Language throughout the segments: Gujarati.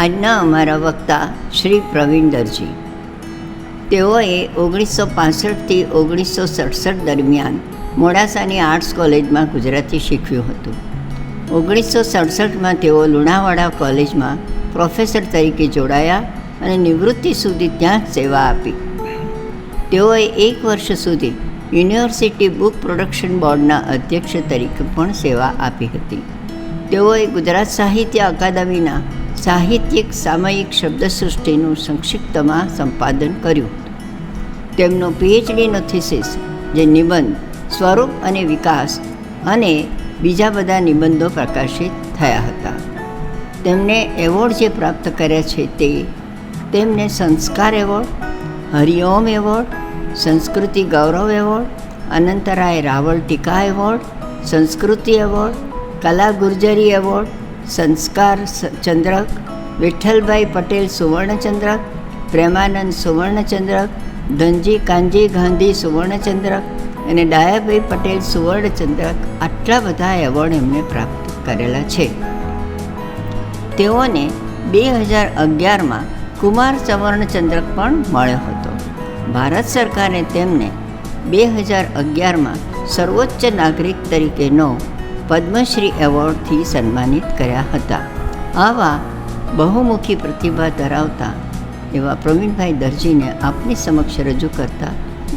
આજના અમારા વક્તા શ્રી પ્રવીણ દરજી. તેઓએ 1965થી 1967 દરમિયાન મોડાસાની આર્ટ્સ કોલેજમાં ગુજરાતી શીખ્યું હતું. 1967માં તેઓ લુણાવાડા કોલેજમાં પ્રોફેસર તરીકે જોડાયા અને નિવૃત્તિ સુધી ત્યાં જ સેવા આપી. તેઓએ 1 વર્ષ સુધી યુનિવર્સિટી બુક પ્રોડક્શન બોર્ડના અધ્યક્ષ તરીકે પણ સેવા આપી હતી. તેઓએ ગુજરાત સાહિત્ય અકાદમીના સાહિત્યિક સામયિક શબ્દસૃષ્ટિનું સંક્ષિપ્તમાં સંપાદન કર્યું. તેમનો પીએચડીનો થીસીસ, જે નિબંધ સ્વરૂપ અને વિકાસ અને બીજા બધા નિબંધો પ્રકાશિત થયા હતા. તેમને એવોર્ડ જે પ્રાપ્ત કર્યા છે તેમને સંસ્કાર એવોર્ડ, હરિઓમ એવોર્ડ, સંસ્કૃતિ ગૌરવ એવોર્ડ, અનંતરાય રાવલ ટીકા એવોર્ડ, સંસ્કૃતિ એવોર્ડ, કલા ગુર્જરી એવોર્ડ, સંસ્કાર ચંદ્રક, વિઠ્ઠલભાઈ પટેલ સુવર્ણચંદ્રક, પ્રેમાનંદ સુવર્ણચંદ્રક, ધનજી કાનજી ગાંધી સુવર્ણચંદ્રક અને ડાયાભાઈ પટેલ સુવર્ણચંદ્રક, આટલા બધા એવોર્ડ એમને પ્રાપ્ત કરેલા છે. તેઓને 2011માં કુમાર સુવર્ણચંદ્રક પણ મળ્યો હતો. ભારત સરકારે તેમને 2011માં સર્વોચ્ચ નાગરિક તરીકેનો પદ્મશ્રી એવોર્ડથી સન્માનિત કર્યા હતા. આવા બહુમુખી પ્રતિભા ધરાવતા એવા પ્રવીણભાઈ દરજીને આપની સમક્ષ રજૂ કરતા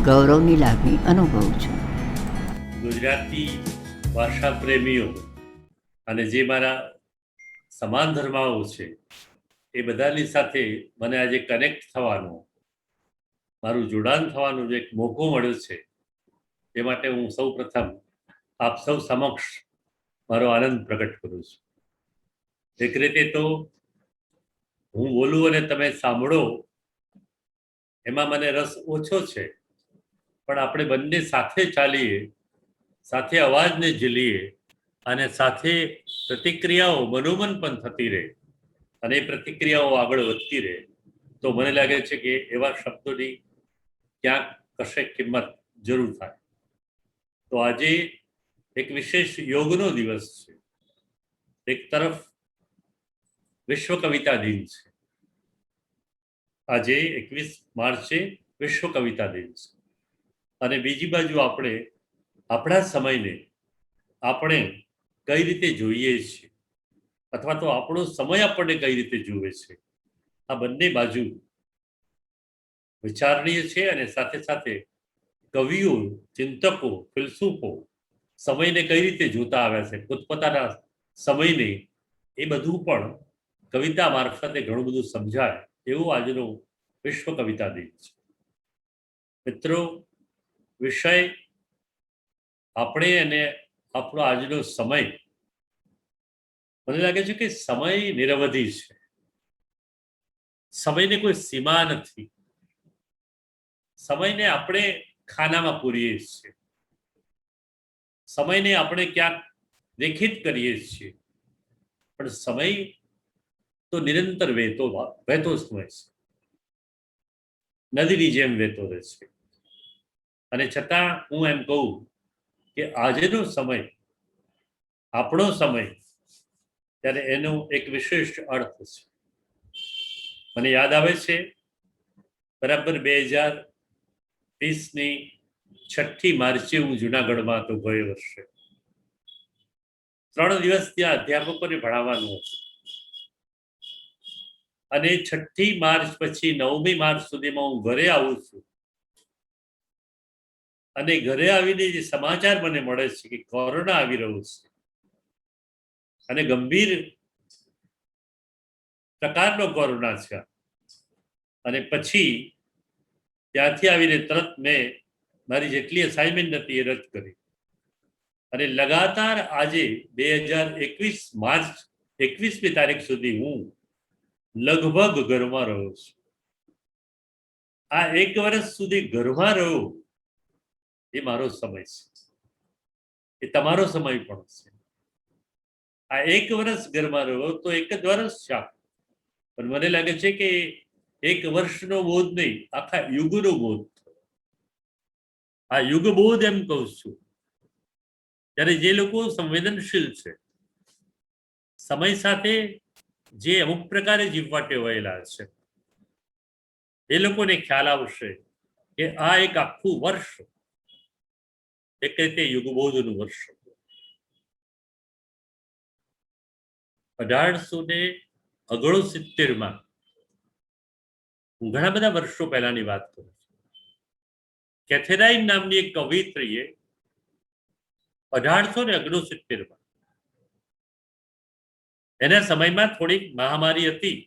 ગૌરવની લાગણી અનુભવું છું. ગુજરાતી ભાષા પ્રેમીઓ અને જે મારા સમાન ધર્માઓ છે એ બધાની સાથે મને આજે કનેક્ટ થવાનો, મારું જોડાણ થવાનો જે એક મોકો મળ્યો છે એ માટે હું સૌ પ્રથમ આપ સૌ સમક્ષ મારો આનંદ પ્રગટ કરું છું. એક રીતે તો હું બોલું અને તમે સાંભળો એમાં મને રસ ઓછો છે, પણ આપણે બંને સાથે ચાલીએ, સાથે અવાજને ઝીલીએ અને સાથે પ્રતિક્રિયાઓ મનોમન પણ થતી રહે અને એ પ્રતિક્રિયાઓ આગળ વધતી રહે તો મને લાગે છે કે એવા શબ્દોની ક્યાંક કશે કિંમત જરૂર થાય. તો આજે એક વિશેષ યોગનો દિવસ છે. એક તરફ વિશ્વ કવિતા દિન છે. આજે 21 માર્ચે વિશ્વ કવિતા દિન છે અને બીજી બાજુ આપણે આપણા સમયને આપણે કઈ રીતે જોઈએ છીએ અથવા તો આપણો સમય આપણને કઈ રીતે જુએ છે, આ બંને બાજુ વિચારણીય છે. અને સાથે સાથે કવિઓ, ચિંતકો, ફિલસૂફો સમયને કઈ રીતે જોતા આવ્યા છે, પોતપોતાના સમયને, એ બધું પણ કવિતા મારફતે ઘણું બધું સમજાય એવું આજનો વિશ્વ કવિતા દિન છે. મિત્રો, વિષય આપણે અને આપણો આજનો સમય, મને લાગે છે કે સમય નિરવધિ છે. સમયને કોઈ સીમા નથી. સમયને આપણે ખાનામાં પૂરીએ છીએ, સમયને આપણે ક્યાંક દેખિત કરીએ છીએ, પણ સમય તો નિરંતર વહેતો સમય છે, નદીની જેમ વહેતો રહે છે. અને છતાં હું એમ કહું કે આજનો સમય, આપણો સમય, ત્યારે એનો એક વિશેષ અર્થ છે. મને યાદ આવે છે બરાબર 2020ની 6મી માર્ચે હું જુનાગઢમાં હતો. ગયે વર્ષે 3 દિવસ ત્યાં અધ્યાપકોને ભણાવવાનું હતું અને 6મી માર્ચ પછી 9મી માર્ચ સુધીમાં હું ઘરે આવું છું અને ઘરે આવીને જે સમાચાર મને મળે છે કે કોરોના આવી રહ્યો છે અને ગંભીર પ્રકારનો કોરોના છે, અને પછી ત્યાંથી આવીને તરત મેં મારી જેટલી અસાઇનમેન્ટ હતી એ રદ કરી અને લગાતાર આજે 2021 માર્ચ 21મી તારીખ સુધી હું લગભગ ઘરમાં રહ્યો છું. આ 1 વર્ષ સુધી ઘરમાં રહ્યો એ મારો સમય છે, એ તમારો સમય પણ છે. આ 1 વર્ષ ઘરમાં રહ્યો તો 1 જ વર્ષ છે, પણ મને લાગે છે કે 1 વર્ષનો બોધ નહીં, આખા યુગનો બોધ. આ યુગ બોધ એમ કહું છું. ત્યારે જે લોકો સંવેદનશીલ છે, સમય સાથે જે અમુક પ્રકારે જીવવા ટેવાયેલા છે એ લોકોને ખ્યાલ આવશે કે આ એક આખું વર્ષ એક રીતે યુગબોધનું વર્ષ હતું. 1869 હું ઘણા બધા વર્ષો પહેલાની વાત કરું છું. કેથેરાઇન નામની એક કવિત્રીએ 1869 એના સમયમાં થોડીક મહામારી હતી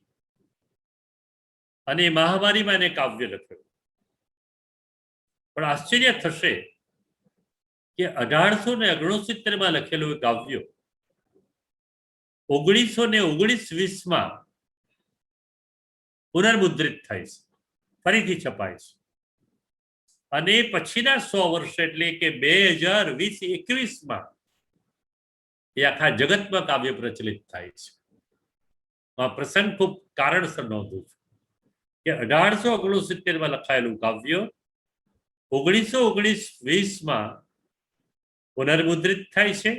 અને એ મહામારીમાં એને કાવ્ય લખ્યું. પણ આશ્ચર્ય થશે કે 1869 લખેલું એ કાવ્ય 1919-20 પુનર્મુદ્રિત થાય છે, ફરીથી છપાય છે. અને પછીના 100 વર્ષ એટલે કે 2020-21 એ આખા જગતમાં કાવ્ય પ્રચલિત થાય છે. આ પ્રસંગ ખૂબ કારણસર નોંધું છું કે 1869 લખાયેલું કાવ્ય 1919-20 પુનર્મુદ્રિત થાય છે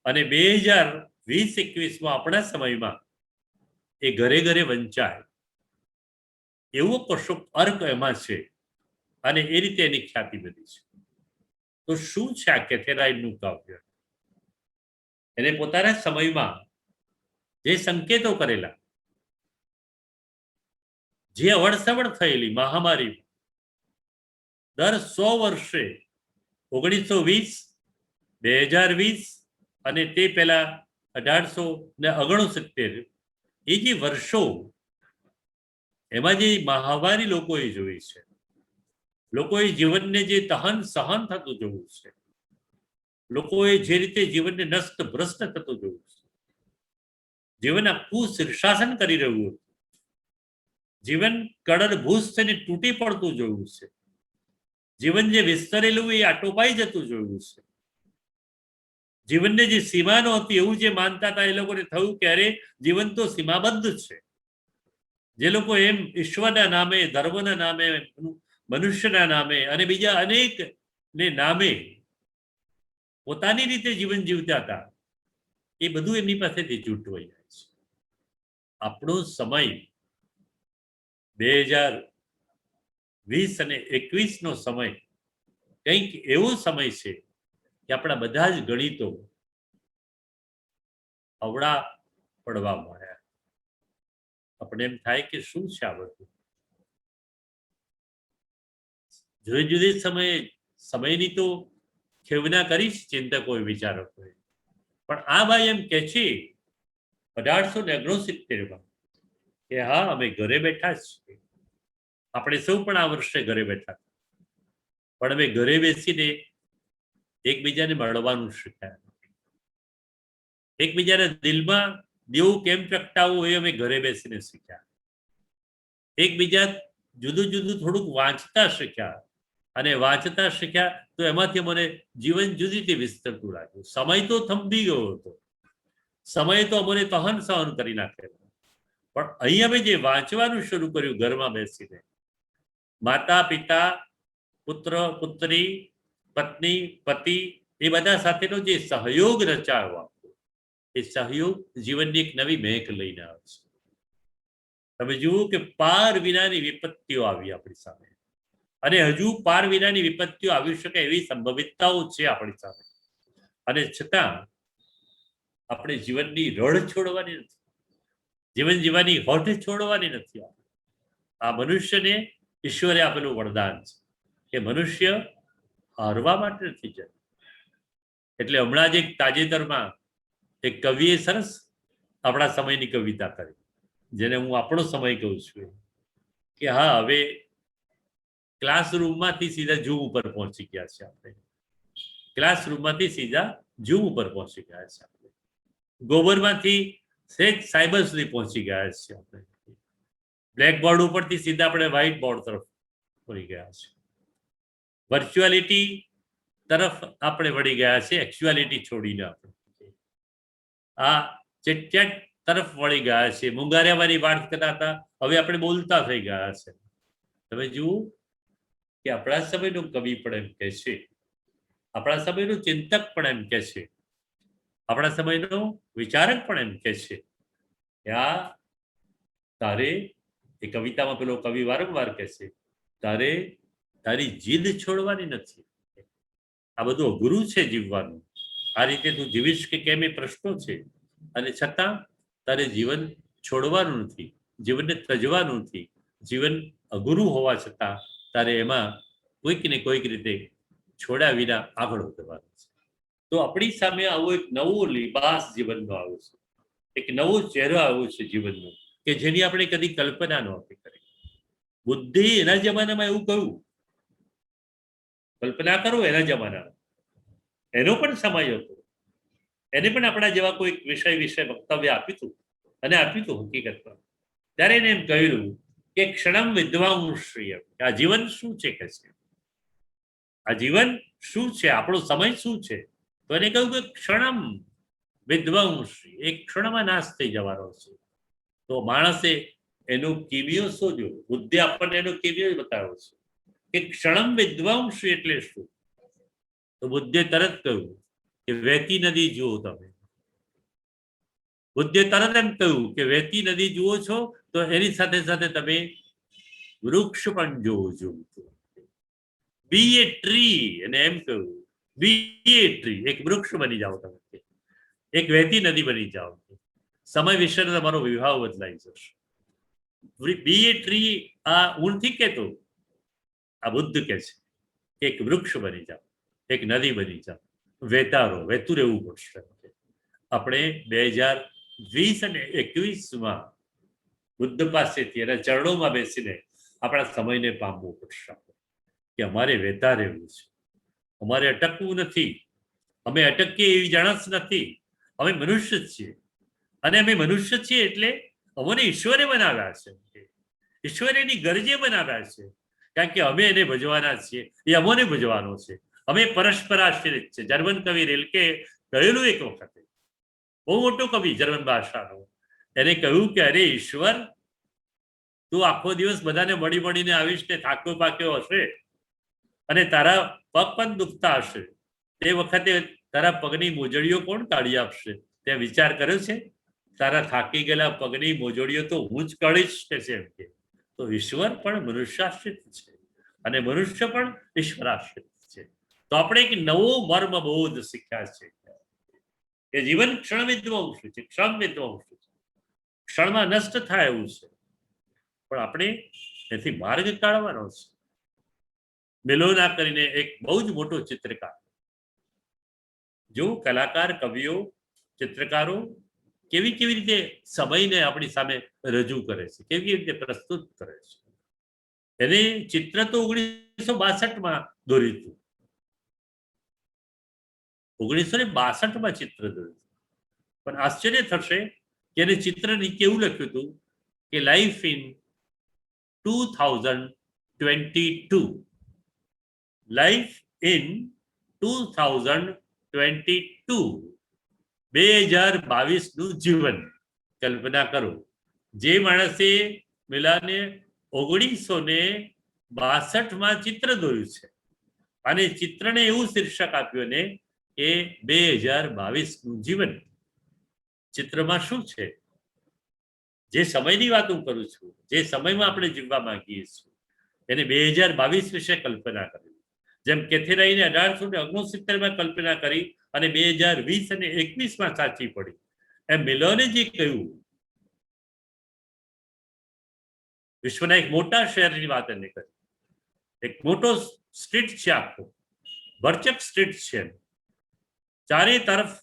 અને 2020-21 આપણા સમયમાં એ ઘરે ઘરે વંચાય એવો કશોક અર્ક એમાં છે અને એ રીતે એની ખ્યાતિ બધી છે. તો શું છે આ કેથેરાઇનનું કાવ્ય? એને પોતાના સમયમાં જે સંકેતો કરેલા, જે અવળસવળ થયેલી મહામારી દર 100 વર્ષે 1920, 2020 અને તે પહેલા 1869 એ જે વર્ષો એમાં જે મહામારી લોકોએ જોઈ છે, લોકોએ જીવનને જે તહન સહન થતું જોયું છે, લોકોએ જે રીતે જીવનને નષ્ટ ભ્રષ્ટ થતું જોયું છે, જીવન આખું શીર્ષાસન કરી રહ્યું હતું, જીવન કડરભૂસ થઈને તૂટી પડતું જોયું છે, જીવન જે વિસ્તરેલું એ આટોપાઈ જતું જોયું છે, જીવનને જે સીમા નહોતી એવું જે માનતા હતા એ લોકોને થયું કે અરે જીવન તો સીમાબદ્ધ છે. જે લોકો એમ ઈશ્વરના નામે, ધર્મના નામે, મનુષ્યના નામે અને બીજા અનેક ને નામે પોતાની રીતે જીવન જીવતા હતા એ બધું એમની પાસેથી છૂટવાઈ જાય છે. આપણો સમય 2020 અને 21 સમય કંઈક એવો સમય છે કે આપણા બધા જ ગણિતો અવળા પડવા મળ્યા. આપણે એમ થાય કે શું છે આ બધું? જુદી જુદી સમયની તો ખેવના કરી ચિંતકોએ, વિચારકોએ, પણ આ ભાઈ એમ કે છે 1869 કે હા અમે ઘરે બેઠા છીએ. આપણે સૌ પણ આ વર્ષે ઘરે બેઠા, પણ અમે ઘરે બેસીને એકબીજાને મળવાનું શીખ્યા, એકબીજાના દિલમાં દેવું કેમ પ્રગટાવવું એ અમે ઘરે બેસીને શીખ્યા, એકબીજા જુદું જુદું થોડુંક વાંચતા શીખ્યા અને વાંચતા શીખ્યા તો એમાંથી મને જીવન જુદી રીતે વિસ્તરતું લાગ્યું. સમય તો થંભી ગયો હતો, સમય તો અમને તહન સહન કરી નાખેલો, પણ અહીં અમે જે વાંચવાનું શરૂ કર્યું ઘરમાં બેસીને, માતા પિતા, પુત્ર પુત્રી, પત્ની પતિ એ બધા સાથેનો જે સહયોગ રચાયો, એ સહયોગ જીવનની એક નવી મહેક લઈને આવે છે. તમે જુઓ કે પાર વિનાની વિપત્તિઓ આવી આપણી સામે અને હજુ પાર વિનાની વિપત્તિઓ આવી શકે એવી સંભવિતતાઓ છે આપણી સામે, અને છતાં આપણે જીવનની રડ છોડવાની નથી, જીવન જીવવાની હોઠ છોડવાની નથી. આ મનુષ્યને ઈશ્વરે આપેલું વરદાન છે કે મનુષ્ય હારવા માટે નથી જતું. એટલે હમણાં જ એક તાજેતરમાં એક કવિએ સરસ આપણા સમયની કવિતા કરી, જેને હું આપણો સમય કહું છું કે હા હવે ક્લાસરૂમમાંથી સીધા ઝૂમ ઉપર પહોંચી ગયા છે. આપણે ક્લાસરૂમમાંથી સીધા ઝૂમ ઉપર પહોંચી ગયા છે. આપણે ગોબરમાંથી સેજ સાયબર સુધી પહોંચી ગયા છે. આપણે બ્લેકબોર્ડ ઉપરથી સીધા આપણે વ્હાઇટ બોર્ડ તરફ વળી ગયા છે. વર્ચ્યુઆલિટી તરફ આપણે વળી ગયા છે, એક્ચ્યુઆલિટી છોડીને આપણે આ ચેટ તરફ વળી ગયા છે. મુંગારિયાવાની વાત કરતા હતા, હવે આપણે બોલતા થઈ ગયા છે. તમે જુઓ કે આપણા સમયનો કવિ પણ એમ કહે છે, આપણા સમયનો ચિંતક પણ એમ કહે છે, આપણા સમયનો વિચારક પણ એમ કહે છે કે આ તારે, એ કવિતામાં પેલો કવિ વારંવાર કહે છે, તારે તારી જીદ છોડવાની નથી. આ બધું અઘરું છે જીવવાનું. આ રીતે તું જીવીશ કે કેમ એ પ્રશ્નો છે, અને છતાં તારે જીવન છોડવાનું નથી, જીવનને તજવાનું નથી. જીવન અઘરું હોવા છતાં તારે એમાં કોઈક ને કોઈક રીતે છોડ્યા વિના આગળ વધવાનું છે. તો આપણી સામે આવો એક નવો લિબાસ જીવનનો આવ્યો છે, એક નવો ચહેરો આવ્યો છે જીવનનો, કે જેની આપણે કદી કલ્પના નહોતી કરી. બુદ્ધિ એના જમાનામાં એવું કહ્યું, કલ્પના કરો એના જમાનામાં, એનો પણ સમય હતો, એને પણ આપણા જેવા કોઈ વિષય વિશે વક્તવ્ય આપ્યું હતું, અને આપ્યું હતું હકીકતમાં. ત્યારે એને એમ કહ્યું કે ક્ષણમ વિદ્વાંશ્રિય, આ જીવન શું છે કે છે, આ જીવન શું છે, આપણો સમય શું છે. તો એને કહ્યું કે ક્ષણમ વિદ્વાંશ્રી, એક ક્ષણમાં નાશ થઈ જવાનો છે. તો માણસે એનો કિમિયો શોધ્યો, બુદ્ધિ આપણને એનો કિમિયો બતાવ્યો છે કે ક્ષણમ વિદ્વાંશ્રી એટલે શું. તો બુદ્ધે તરત કહ્યું કે વહેતી નદી જુઓ તમે. બુદ્ધે તરત એમ કહ્યું કે વહેતી નદી જુઓ છો તો એની સાથે સાથે તમે વૃક્ષ પણ જોવો છો. બી એ ટ્રી, અને એમ કહ્યું બી એ ટ્રી, એક વૃક્ષ બની જાઓ તમે, એક વહેતી નદી બની જાઓ. સમય વિશે તમારો વિભાવ બદલાઈ જશે. બી એ ટ્રી આ હું નથી કહેતો, આ બુદ્ધ કહે છે કે એક વૃક્ષ બની જાઓ, એક નદી બની જાઓ, વહેતા રહો, વહેતું રહેવું પડશે. આપણે 2020 અને 21માં બુદ્ધ પાસેથી એના ચરણોમાં બેસીને આપણા સમયને પામવું પડશે કે અમારે વહેતા રહેવું છે, અમારે અટકવું નથી. અમે અટકીએ એવી જાણસ નથી, અમે મનુષ્ય છીએ, અને અમે મનુષ્ય છીએ એટલે અમને ઈશ્વરે બનાવ્યા છે, ઈશ્વરે એની ગરજે બનાવ્યા છે, કારણ કે અમે એને ભજવાના છીએ, એ અમોને ભજવાનો છે. અમે પરસ્પર આશ્રિત છે. જર્મન કવિ રિલ્કે કહેલું એક વખતે, બહુ મોટો કવિ જર્મન ભાષાનો, એને કહ્યું કે અરે ઈશ્વર, તું આખો દિવસ બધાને મળી મળીને આવીશ ને થાક્યો પાક્યો હશે, અને તારા પગ પણ દુખતા હશે, તે વખતે તારા પગની મોજડીઓ કોણ કાઢી આપશે? તે વિચાર કર્યો છે? તારા થાકી ગયેલા પગની મોજડીઓ તો હું જ કાઢીશ કે છે એમ કે. તો ઈશ્વર પણ મનુષ્યાશ્રિત છે, અને મનુષ્ય પણ ઈશ્વરાશ્રિત છે. તો આપણે એક નવો મર્મ બોધ શીખ્યા છે કે જીવન ક્ષણ વિદ્વાંસ છે, ક્ષણ વિદ્વાંસ છે, ક્ષણમાં નષ્ટ થાય એવું છે, પણ આપણે એથી માર્ગ કાઢવાનો છે. મેલોના કરીને એક બહુ જ મોટો ચિત્રકાર, જો કલાકાર, કવિઓ, ચિત્રકારો કેવી કેવી રીતે સમયને આપણી સામે રજૂ કરે છે, કેવી રીતે પ્રસ્તુત કરે છે. એને ચિત્ર તો 1962માં દોર્યું હતું, 1962માં ચિત્ર દોર્યું, પણ આશ્ચર્ય થશે કે એને ચિત્ર નીચે એવું લખ્યું હતું કે લાઈફ ઇન 2022, લાઈફ ઇન 2022, 2022નું જીવન. કલ્પના કરો, જે માણસે મિલાને 1962માં ચિત્ર દોર્યું છે, અને ચિત્રને એવું શીર્ષક આપ્યું ને કે 2022નું જીવન. ચિત્રમાં શું છે? જે સમયની વાત હું કરું છું, જે સમયમાં આપણે જીવવા માંગીએ છીએ, એને 2022 વિશે કલ્પના કરી. જેમ કેથેરાઈને 1869માં કલ્પના કરી અને 2020 અને 21માં સાચી પડી, એમ મિલોને જે કહ્યું, વિશ્વના એક મોટા શહેરની વાત એને કરી, એક મોટો સ્ટ્રીટ છે, આખો ભરચક સ્ટ્રીટ છે, ચારે તરફ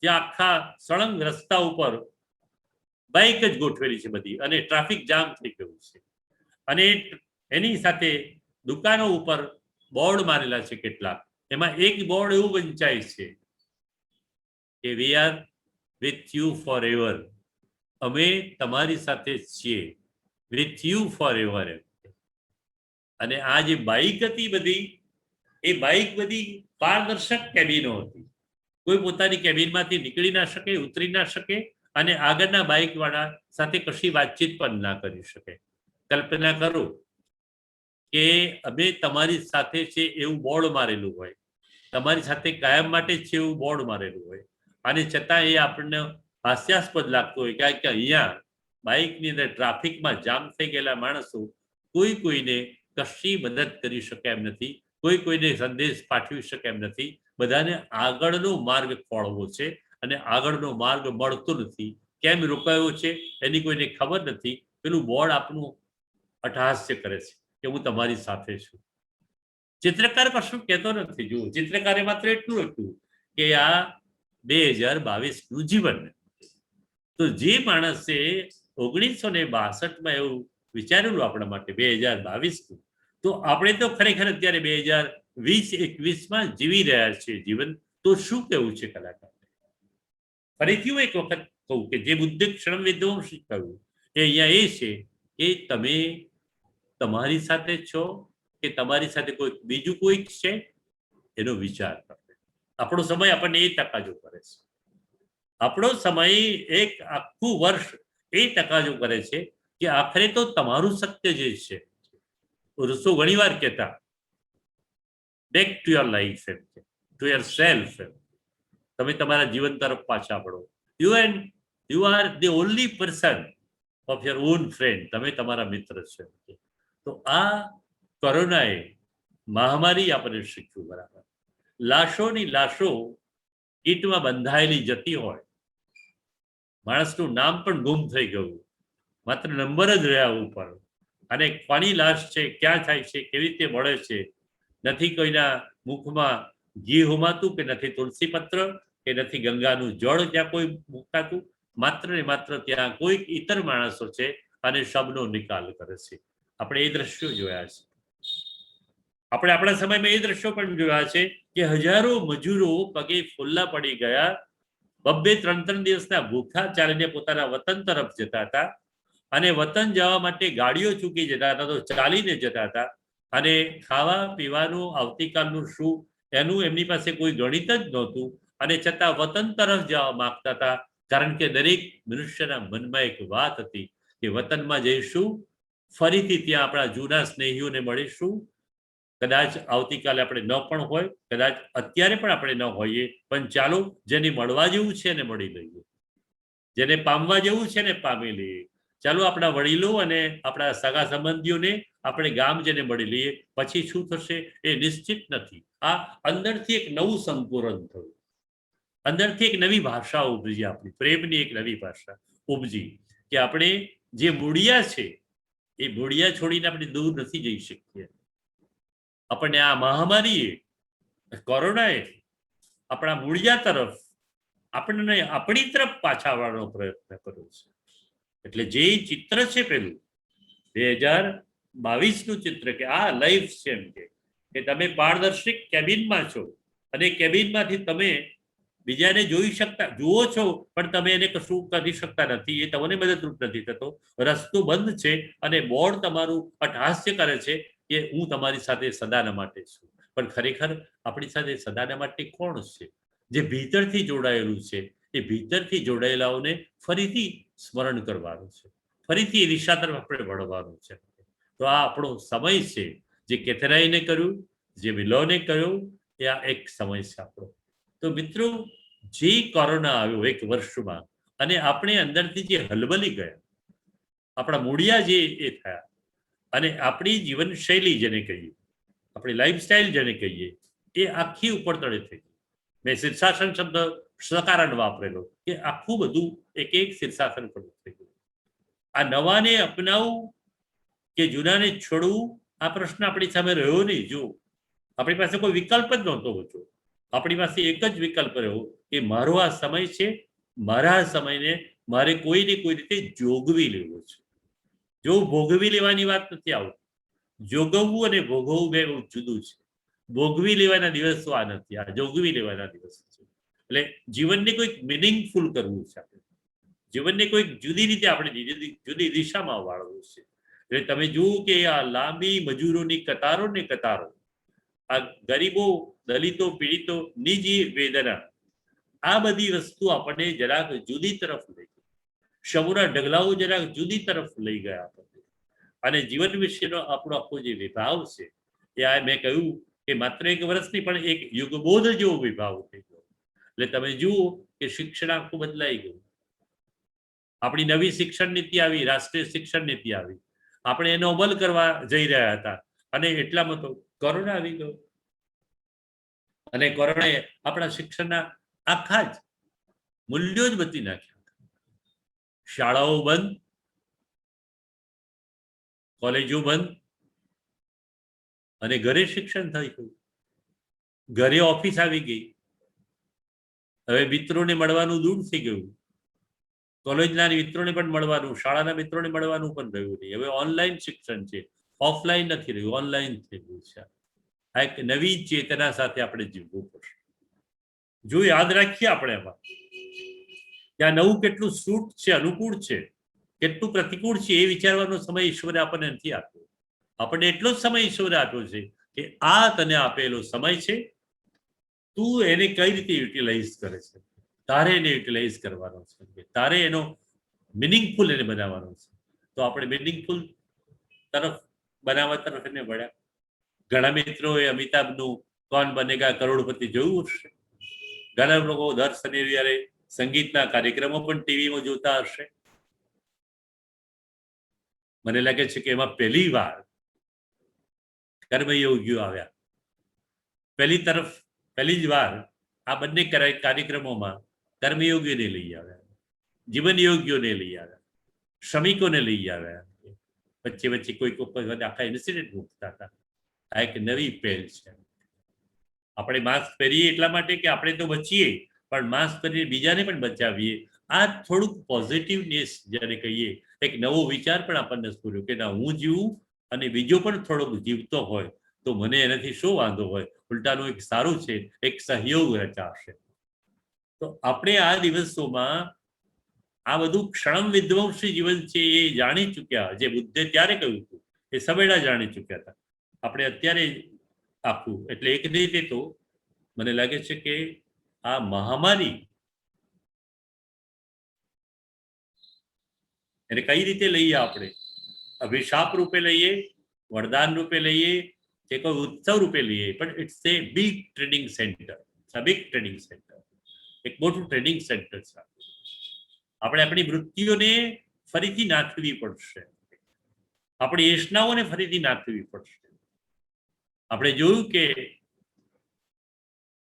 ત્યાં આખા સળંગ રસ્તા ઉપર બાઇક જ ગોઠવેલી છે બધી, અને ટ્રાફિક જામ થઈ ગયું છે, અને એની સાથે દુકાનો ઉપર બોર્ડ મારેલા છે કેટલાક. એમાં એક બોર્ડ એવું વંચાય છે કે we are with you for ever, અમે તમારી સાથે છીએ, વિથ યુ ફોર એવર. અને આ જે બાઇક હતી બધી, એ બાઇક બધી પારદર્શક કેબિનો હતી, કોઈ પોતાની કેબિનમાંથી નીકળી ના શકે, ઉતરી ના શકે, અને આગળના બાઇક વાળા સાથે કશી વાતચીત પણ ના કરી શકે. કલ્પના કરો કે અમે તમારી સાથે છે એવું બોર્ડ મારેલું હોય, તમારી સાથે કાયમ માટે છે એવું બોર્ડ મારેલું હોય, અને છતાં એ આપણને હાસ્યાસ્પદ લાગતું હોય, કારણ કે અહીંયા બાઇકની અંદર ટ્રાફિકમાં જામ થઈ ગયેલા માણસો કોઈ કોઈને કશી મદદ કરી શકે એમ નથી, કોઈ કોઈને સંદેશ પાઠવી શકે એમ નથી. બધાને આગળનો માર્ગ ખોળવો છે અને આગળનો માર્ગ મળતો નથી. કેમ રોકાયો છે એની કોઈને ખબર નથી. પેલું બોર્ડ આપણું અટહાસ્ય કરે છે કે હું તમારી સાથે છું. ચિત્રકાર કશું કહેતો નથી. જુઓ, ચિત્રકારે માત્ર એટલું લખ્યું કે આ 2022નું જીવન. તો જે માણસે 1962માં એવું વિચારેલું આપણા માટે 2022નું, તો આપણે તો ખરેખર અત્યારે 2020-21માં જીવી રહ્યા છીએ જીવન. તો શું કહેવું છે કલાકાર? ફરીથી હું એક વખત કહું કે જે બુદ્ધિ ક્ષણ વિધ્વંસી કહ્યું એ અહીંયા એ છે કે તમે તમારી સાથે છો કે તમારી સાથે કોઈ બીજું કોઈક છે એનો વિચાર કરો. આપણો સમય આપણને એ તકાજો કરે છે. આપણો સમય એક આખું વર્ષ એ તકાજો કરે છે કે આખરે તો તમારું સત્ય જે છે. રૂસો ઘણી વાર કહેતા બેક ટુ યોર લાઈફ, એમ કે ટુ યોર સેલ્ફ. તમે તમારા જીવન તરફ પાછા પડો. You are the only person of your own friend. તમે તમારા મિત્ર છો. તો આ કોરોનાએ મહામારી આપણને શીખ્યું. બરાબર, લાશોની લાશો કીટમાં બંધાયેલી જતી હોય, માણસનું નામ પણ ગુમ થઈ ગયું, માત્ર નંબર જ રહ્યા ઉપર. અને કોની લાશ છે, ક્યાં થાય છે, કેવી રીતે મળે છે, નથી કોઈના મુખમાં ઘી હોમાતું કે નથી તુલસી પત્ર કે નથી ગંગાનું જળ ત્યાં કોઈ મૂકાતું. માત્ર ને માત્ર ત્યાં કોઈક ઇતર માણસો છે અને શબનો નિકાલ કરે છે. આપણે એ દ્રશ્યો જોયા છે. આપણે આપણા સમયમાં એ દ્રશ્યો પણ જોયા છે કે હજારો મજૂરો પગે ફોલ્લા પડી ગયા, 2-3 દિવસના ભૂખા ચાલીને પોતાના વતન તરફ જતા હતા. અને વતન જવા માટે ગાડીઓ ચૂકી જતા હતા તો ચાલીને જતા હતા. અને ખાવા પીવાનું આવતીકાલનું શું એનું એમની પાસે કોઈ ગણિત જ નહોતું. અને છતાં વતન તરફ જવા માંગતા હતા, કારણ કે દરેક મનુષ્યના મનમાં એક વાત હતી કે વતનમાં જઈશું, ફરીથી ત્યાં આપણા જૂના સ્નેહીઓને મળીશું. કદાચ આવતીકાલે આપણે ન પણ હોય, કદાચ અત્યારે પણ આપણે ન હોઈએ, પણ ચાલો જેને મળવા જેવું છે એને મળી લઈએ, જેને પામવા જેવું છે ને પામી લઈએ. ચાલો આપણા વડીલો અને આપણા સગા સંબંધીઓને આપણે ગામ જેને મળી લઈએ. પછી શું થશે એ નિશ્ચિત નથી. આ અંદરથી એક નવું સંપૂર્ણ થયું, અંદરથી એક નવી ભાષા ઉપજી, આપણી પ્રેમની એક નવી ભાષા ઉપજી કે આપણે જે મૂળિયા છે એ મૂળિયા છોડીને આપણે દૂર નથી જઈ શકીએ. આપણને આ મહામારીએ, કોરોનાએ આપણા મૂળિયા તરફ, આપણને આપણી તરફ પાછા આવવાનો પ્રયત્ન કર્યો છે. એટલે જે ચિત્ર છે પેલું 2022નું ચિત્ર કે આ લાઈફ છે, એમ કે તમે પારદર્શક કેબિનમાં છો અને કેબિનમાંથી તમે બીજાને જુઓ છો પણ તમે એને કશું કરી શકતા નથી. એ તમને મદદરૂપ નથી થતો. રસ્તો બંધ છે અને બોર્ડ તમારું અટહાસ્ય કરે છે કે હું તમારી સાથે સદાના માટે છું. પણ ખરેખર આપણી સાથે સદાના માટે કોણ છે? જે ભીતરથી જોડાયેલું છે. એ ભીતરથી જોડાયેલાઓને ફરીથી સ્મરણ કરવાનું છે, ફરીથી એ દિશા તરફ આપણે વળવાનું છે. તો આ આપણો સમય છે. જે કેથરાઈને કર્યું, જે વિલોને કર્યું, એ આ એક સમય છે આપણો. તો મિત્રો, જે કોરોના આવ્યો એક વર્ષમાં અને આપણે અંદરથી જે હલબલી ગયા, આપણા મૂળિયા જે એ થયા, અને આપણી જીવનશૈલી જેને કહીએ, આપણી લાઈફસ્ટાઈલ જેને કહીએ, એ આખી ઉપર તળે થઈ ગઈ. મેં શીર્ષાસન શબ્દ સકારણ વાપરેલો કે આખું બધું એક શીર્ષાસન પર થઈ ગયું. આ નવાને અપનાવવું કે જૂનાને છોડવું, આ પ્રશ્ન આપણી સામે રહ્યો નહીં. જો આપણી પાસે કોઈ વિકલ્પ જ નહોતો હોતો. આપણી પાસે એક જ વિકલ્પ રહ્યો કે મારો આ સમય છે, મારા સમયને મારે કોઈને કોઈ રીતે જોગવી લેવો છે. જો ભોગવી લેવાની વાત નથી આવતી. જોગવવું અને ભોગવવું બે જુદું છે. ભોગવી લેવાના દિવસો આ નથી, આ જોગવી લેવાના દિવસો છે. એટલે જીવનને કોઈક મિનિંગફુલ કરવું છે. આપણે જીવનને કોઈક જુદી રીતે આપણે જુદી દિશામાં વાળવું છે. એટલે તમે જુઓ કે આ લાંબી મજૂરોની કતારો ને કતારો, આ ગરીબો, દલિતો, પીડિતોની જે વેદના, આ બધી વસ્તુ આપણને જરાક જુદી તરફ લઈ ગઈ. શબોના ઢગલાઓ જરાક જુદી તરફ લઈ ગયા આપણને. અને જીવન વિશેનો આપણો આખો જે વિભાવ છે એ આ મેં કહ્યું કે માત્ર એક વર્ષની પણ એક યુગબોધ જેવો વિભાવ થઈ ગયો. એટલે તમે જુઓ કે શિક્ષણ આખું બદલાઈ ગયું. આપણી નવી શિક્ષણ નીતિ આવી, રાષ્ટ્રીય શિક્ષણ નીતિ આવી, આપણે એનો અમલ કરવા જઈ રહ્યા હતા અને એટલામાં તો કોરોના આવી ગયો અને કોરોનાએ આપણા શિક્ષણના આખા જ મૂલ્યો જ બદલી નાખ્યા. શાળાઓ બંધ, કોલેજો બંધ અને ઘરે શિક્ષણ થઈ ગયું. ઘરે ઓફિસ આવી ગઈ. હવે મિત્રોને મળવાનું દૂર થઈ ગયું. કોલેજના મિત્રોને પણ મળવાનું, શાળાના મિત્રોને મળવાનું પણ રહ્યું નહીં. હવે ઓનલાઈન શિક્ષણ છે, ઓફલાઈન નથી રહ્યું, ઓનલાઈન થઈ ગયું છે. આ એક નવી ચેતના સાથે આપણે જીવવું પડશે. જો યાદ રાખીએ આપણે એમાં કે આ નવું કેટલું સૂટ છે, અનુકૂળ છે, કેટલું પ્રતિકૂળ છે, એ વિચારવાનો સમય ઈશ્વરે આપણને નથી આપ્યો. આપણને એટલો જ સમય ઈશ્વરે આપ્યો છે કે આ તને આપેલો સમય છે, તું એને કઈ રીતે યુટિલાઇઝ કરે છે. તારે એને યુટિલાઇઝ કરવાનો છે, તારે એનો મિનિંગફુલ એને બનાવવાનો છે. તો આપણે મિનિંગફુલ તરફ બનાવવા તરફ એને વળ્યા. ઘણા મિત્રોએ અમિતાભનું કોણ બનેગા કરોડપતિ જોયું હશે. ઘણા લોકો દર શનિ રવિવારે સંગીતના કાર્યક્રમો પણ ટીવીમાં જોતા હશે. મને લાગે છે કે એમાં પહેલી વાર કર્મયોગીઓ આવ્યા. પહેલી જ વાર આ બંને કાર્યક્રમોમાં કર્મયોગીઓને લઈ આવ્યા, જીવન યોગીઓને લઈ આવ્યા, શ્રમિકોને લઈ આવ્યા. વચ્ચે વચ્ચે કોઈ આખા ઇન્સિડન્ટ મૂકતા હતા. આ એક નવી પહેલ છે. આપણે માસ્ક પહેરીએ એટલા માટે કે આપણે તો બચીએ, પણ માસ્ક પહેરીને બીજાને પણ બચાવીએ. આ થોડુંક પોઝિટિવનેસ જ્યારે કહીએ, એક નવો વિચાર પણ આપણને સ્ફુર્યો કે ના, હું જીવું અને બીજો પણ થોડોક જીવતો હોય તો મને એનાથી શું વાંધો હોય. ઉલટાનું એક સારું છે, એક સહયોગ રચાશે. તો આપણે આ દિવસોમાં આ બધું ક્ષણમ વિધ્વંસી જીવન છે એ જાણી ચૂક્યા. જે બુદ્ધે ત્યારે કહ્યું હતું એ સવેડા જાણી ચૂક્યા હતા. આપણે અત્યારે આખું, એટલે એક રીતે તો મને લાગે છે કે આ મહામારી એને કઈ રીતે લઈએ, આપણે અભિશાપ રૂપે લઈએ, વરદાન રૂપે લઈએ, કે કોઈ ઉત્સવ રૂપે લઈએ, પણ it's a big training centre. Big training centre, એક મોટું ટ્રેનિંગ સેન્ટર છે. આપણે આપણી વૃત્તિઓને ફરીથી નાથવી પડશે, આપણી યેષ્ણાઓને ફરીથી નાથવી પડશે. આપણે જોયું કે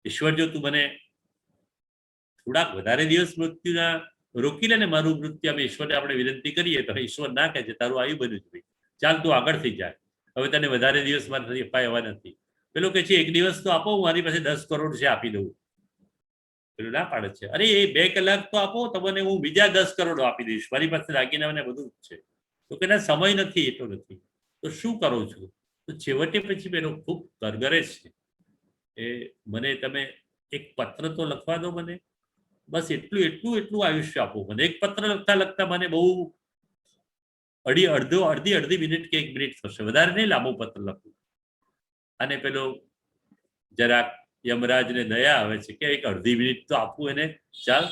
ઈશ્વર, જો તું મને થોડાક વધારે દિવસ મૃત્યુના રોકી લે ને, મારું મૃત્યુ, અમે ઈશ્વરને આપણે વિનંતી કરીએ તો ઈશ્વર ના કહે છે તારું આયુ બન્યું જ ભાઈ, ચાલ તું આગળ થઈ જાય, હવે તને વધારે દિવસ મારાથી અપાય નથી. પેલો કે છે 1 દિવસ તો આપો, મારી પાસે 10 કરોડ છે, આપી દઉં. પેલું ના પાડે છે, અરે એ 2 કલાક તો આપો, તમને હું બીજા 10 કરોડ આપી દઈશ, મારી પાસે દાગીના બધું જ છે. તો કે ના, સમય નથી, એટલો નથી. તો શું કરો છો? તો છેવટે પછી પેલો ખૂબ કરગરે છે, એ મને તમે એક પત્ર તો લખવા દો મને, બસ એટલું આયુષ્ય આપો મને. એક પત્ર લખતા લખતા મને બહુ અડધી મિનિટ કે 1 મિનિટ થશે, વધારે નહીં લાંબો પત્ર લખું. અને પેલો જરાક યમરાજને દયા આવે છે કે એક અડધી મિનિટ તો આપવું એને, ચાલ.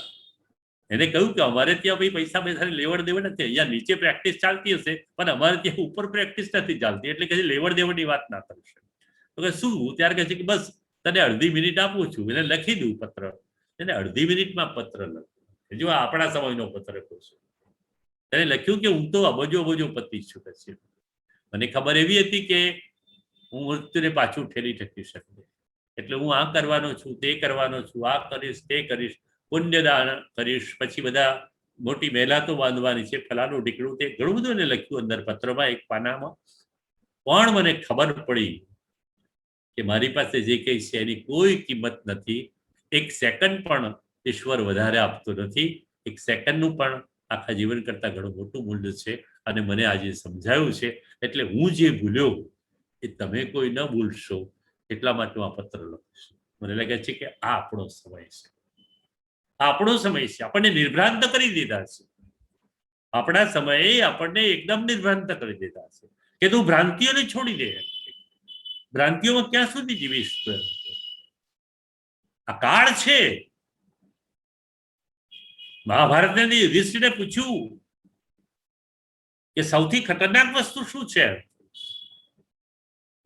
એને કહ્યું કે અમારે ત્યાં ભાઈ પૈસા લેવડ દેવડ નથી, અહીંયા નીચે પ્રેક્ટિસ ચાલતી હશે, પણ અમારે ત્યાં ઉપર પ્રેક્ટિસ નથી ચાલતી, એટલે કે લેવડ દેવડની વાત ના કરશે. તો કે શું? ત્યારે કહે છે કે બસ તને અડધી મિનિટ આપું છું, એને લખી દઉં પત્ર. એને અડધી મિનિટમાં પત્ર લખ્યો. જો આપણા સમયનો પત્ર છે. તેને લખ્યું કે હું તો અબજો પતિ છું. પછી મને ખબર એવી હતી કે હું મૃત્યુને પાછું ઠેલી ઠકી શકું, એટલે હું આ કરવાનો છું, તે કરવાનો છું, આ કરીશ, તે કરીશ, પુણ્યદાન કરીશ, પછી બધા મોટી મહેલા તો બાંધવાની છે, ફલાનું ઢીકડું, તે ઘણું બધું એને લખ્યું અંદર પત્રમાં, એક પાનામાં. પણ મને ખબર પડી કે મારી પાસે જે કંઈ છે એની કોઈ કિંમત નથી. 1 સેકન્ડ પણ ઈશ્વર વધારે આપતો નથી. 1 સેકન્ડનું પણ આખા જીવન કરતા ઘણું મોટું મૂલ્ય છે. અને મને આજે સમજાયું છે, એટલે હું જે ભૂલ્યો એ તમે કોઈ ન ભૂલશો, એટલા માટે હું આ પત્ર લખીશ. મને લાગે છે કે આ આપણો સમય છે, આપણો સમય છે. આપણને નિર્ભ્રાંત કરી દીધા છે. આપણા સમયે આપણને એકદમ નિર્ભ્રાંત કરી દીધા છે કે તું ભ્રાંતિઓને છોડી દે. ભ્રાંતિઓમાં ક્યાં સુધી જીવીશ? આ કાળ છે. મહાભારતને યુધિષ્ઠિરને પૂછ્યું કે સૌથી ખતરનાક વસ્તુ શું છે?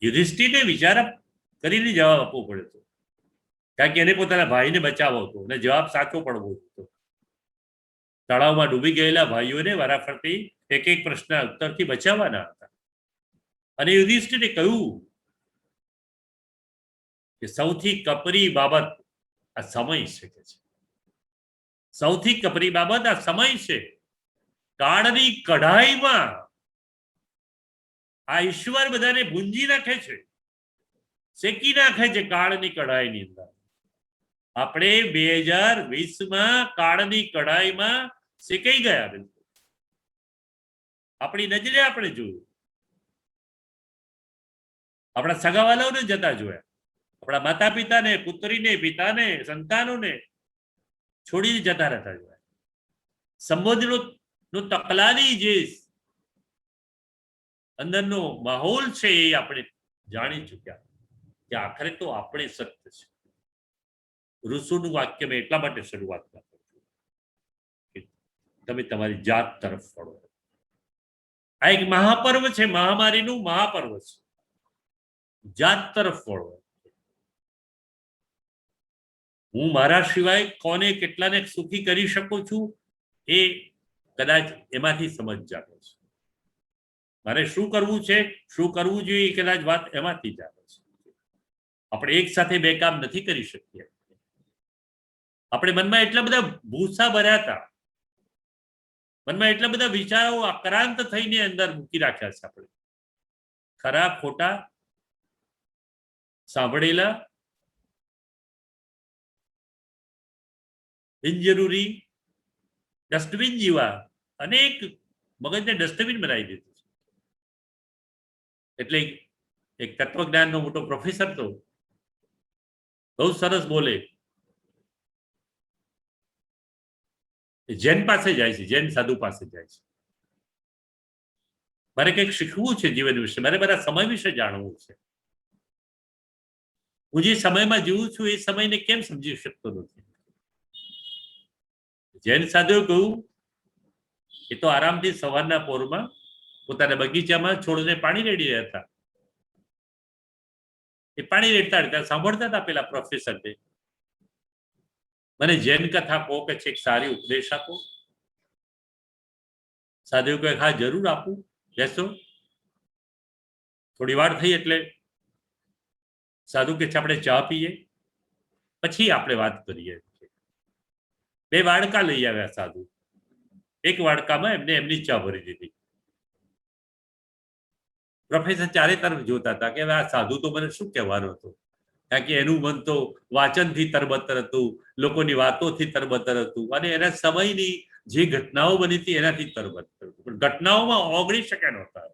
યુધિષ્ઠિરને વિચાર કરીને જવાબ આપવો પડ્યો હતો, કારણ કે એને પોતાના ભાઈને બચાવવો હતો અને જવાબ સાચો પડવો હતો. તળાવમાં ડૂબી ગયેલા ભાઈઓને વારાફરતી એક એક પ્રશ્ન ઉત્તરથી બચાવવાના હતા. અને યુધિષ્ઠિરે કહ્યું કે સૌથી કપરી બાબત આ સમય છે કે છે. સૌથી કપરી બાબત આ સમય છે. કાળની કઢાઈમાં આ ઈશ્વર બધાને ભૂંજી નાખે છે, શેકી નાખે છે કાળની કઢાઈની અંદર. આપણે 2020માં કાળની કઢાઈમાં શેકાઈ ગયા. બિલકુલ આપણી નજરે આપણે જોયું. આપણા સગાવાલાઓને જતા જોયા, આપણા માતા પિતાને, પુત્રીને, પિતાને, સંતાનોને છોડીને જતા રહેતા જોયા. સંબોધનો તકલાની જે અંદરનો માહોલ છે એ આપણે જાણી ચૂક્યા કે આખરે તો આપણે સત્ય છે. ઋષુનું વાક્ય મેં એટલા માટે શરૂઆતમાં કર્યું કે તમે તમારી જાત તરફ વળો. આ એક મહાપર્વ છે, મહામારીનું મહાપર્વ છે. જાત તરફ વળો. હું મારા સિવાય કોને કેટલાને સુખી કરી શકું છું એ કદાચ એમાંથી સમજ જાગે છે. મારે શું કરવું છે, શું કરવું જોઈએ, કદાચ વાત એમાંથી જાગે છે. આપણે એક સાથે બે કામ નથી કરી શકીએ. આપણે મનમાં એટલા બધા ભૂસા ભર્યા હતા, મનમાં એટલા બધા વિચારો આક્રાંત થઈને અંદર મૂકી રાખ્યા છે. આપણે ખરા ખોટા સાંભળેલા, બિનજરૂરી ડસ્ટબિન જેવા અનેક મગજને ડસ્ટબિન બનાવી દીધું છે. એટલે એક તત્વજ્ઞાનનો મોટો પ્રોફેસર તો બહુ સરસ બોલે. જૈન પાસે જાય છે, જૈન સાધુ પાસે જાય છે. મારે કંઈક શીખવું છે જીવન વિશે, મારે મારા સમય વિશે જાણવું છે. હું જે સમયમાં જીવું છું એ સમયને કેમ સમજી શકતો નથી. જૈન સાધુએ કહ્યું એ તો આરામથી સવારના પોરમાં પોતાના બગીચામાં છોડને પાણી રેડી રહ્યા હતા. એ પાણી રેડતા રેડતા સાંભળતા હતા પેલા પ્રોફેસરને, મને જૈન કથા કહો કે છે, સારી ઉપદેશ આપો. સાધુ કહે હા જરૂર આપું, બેસો. થોડી વાર થઈ એટલે સાધુ કે છે આપણે ચા પીએ પછી આપણે વાત કરીએ. 2 વાડકા લઈ આવ્યા સાધુ. એક વાડકામાં એમને એમની ચા ભરી દીધી. પ્રોફેસર ચારે તરફ જોતા હતા કે આ સાધુ તો મને શું કહેવાનો હતો, કારણ કે એનું મન તો વાંચનથી તરબતર હતું, લોકોની વાતોથી તરબતર હતું, અને એના સમયની જે ઘટનાઓ બની હતી એનાથી તરબતર હતું. પણ ઘટનાઓમાં ઓગળી શકે નહોતા.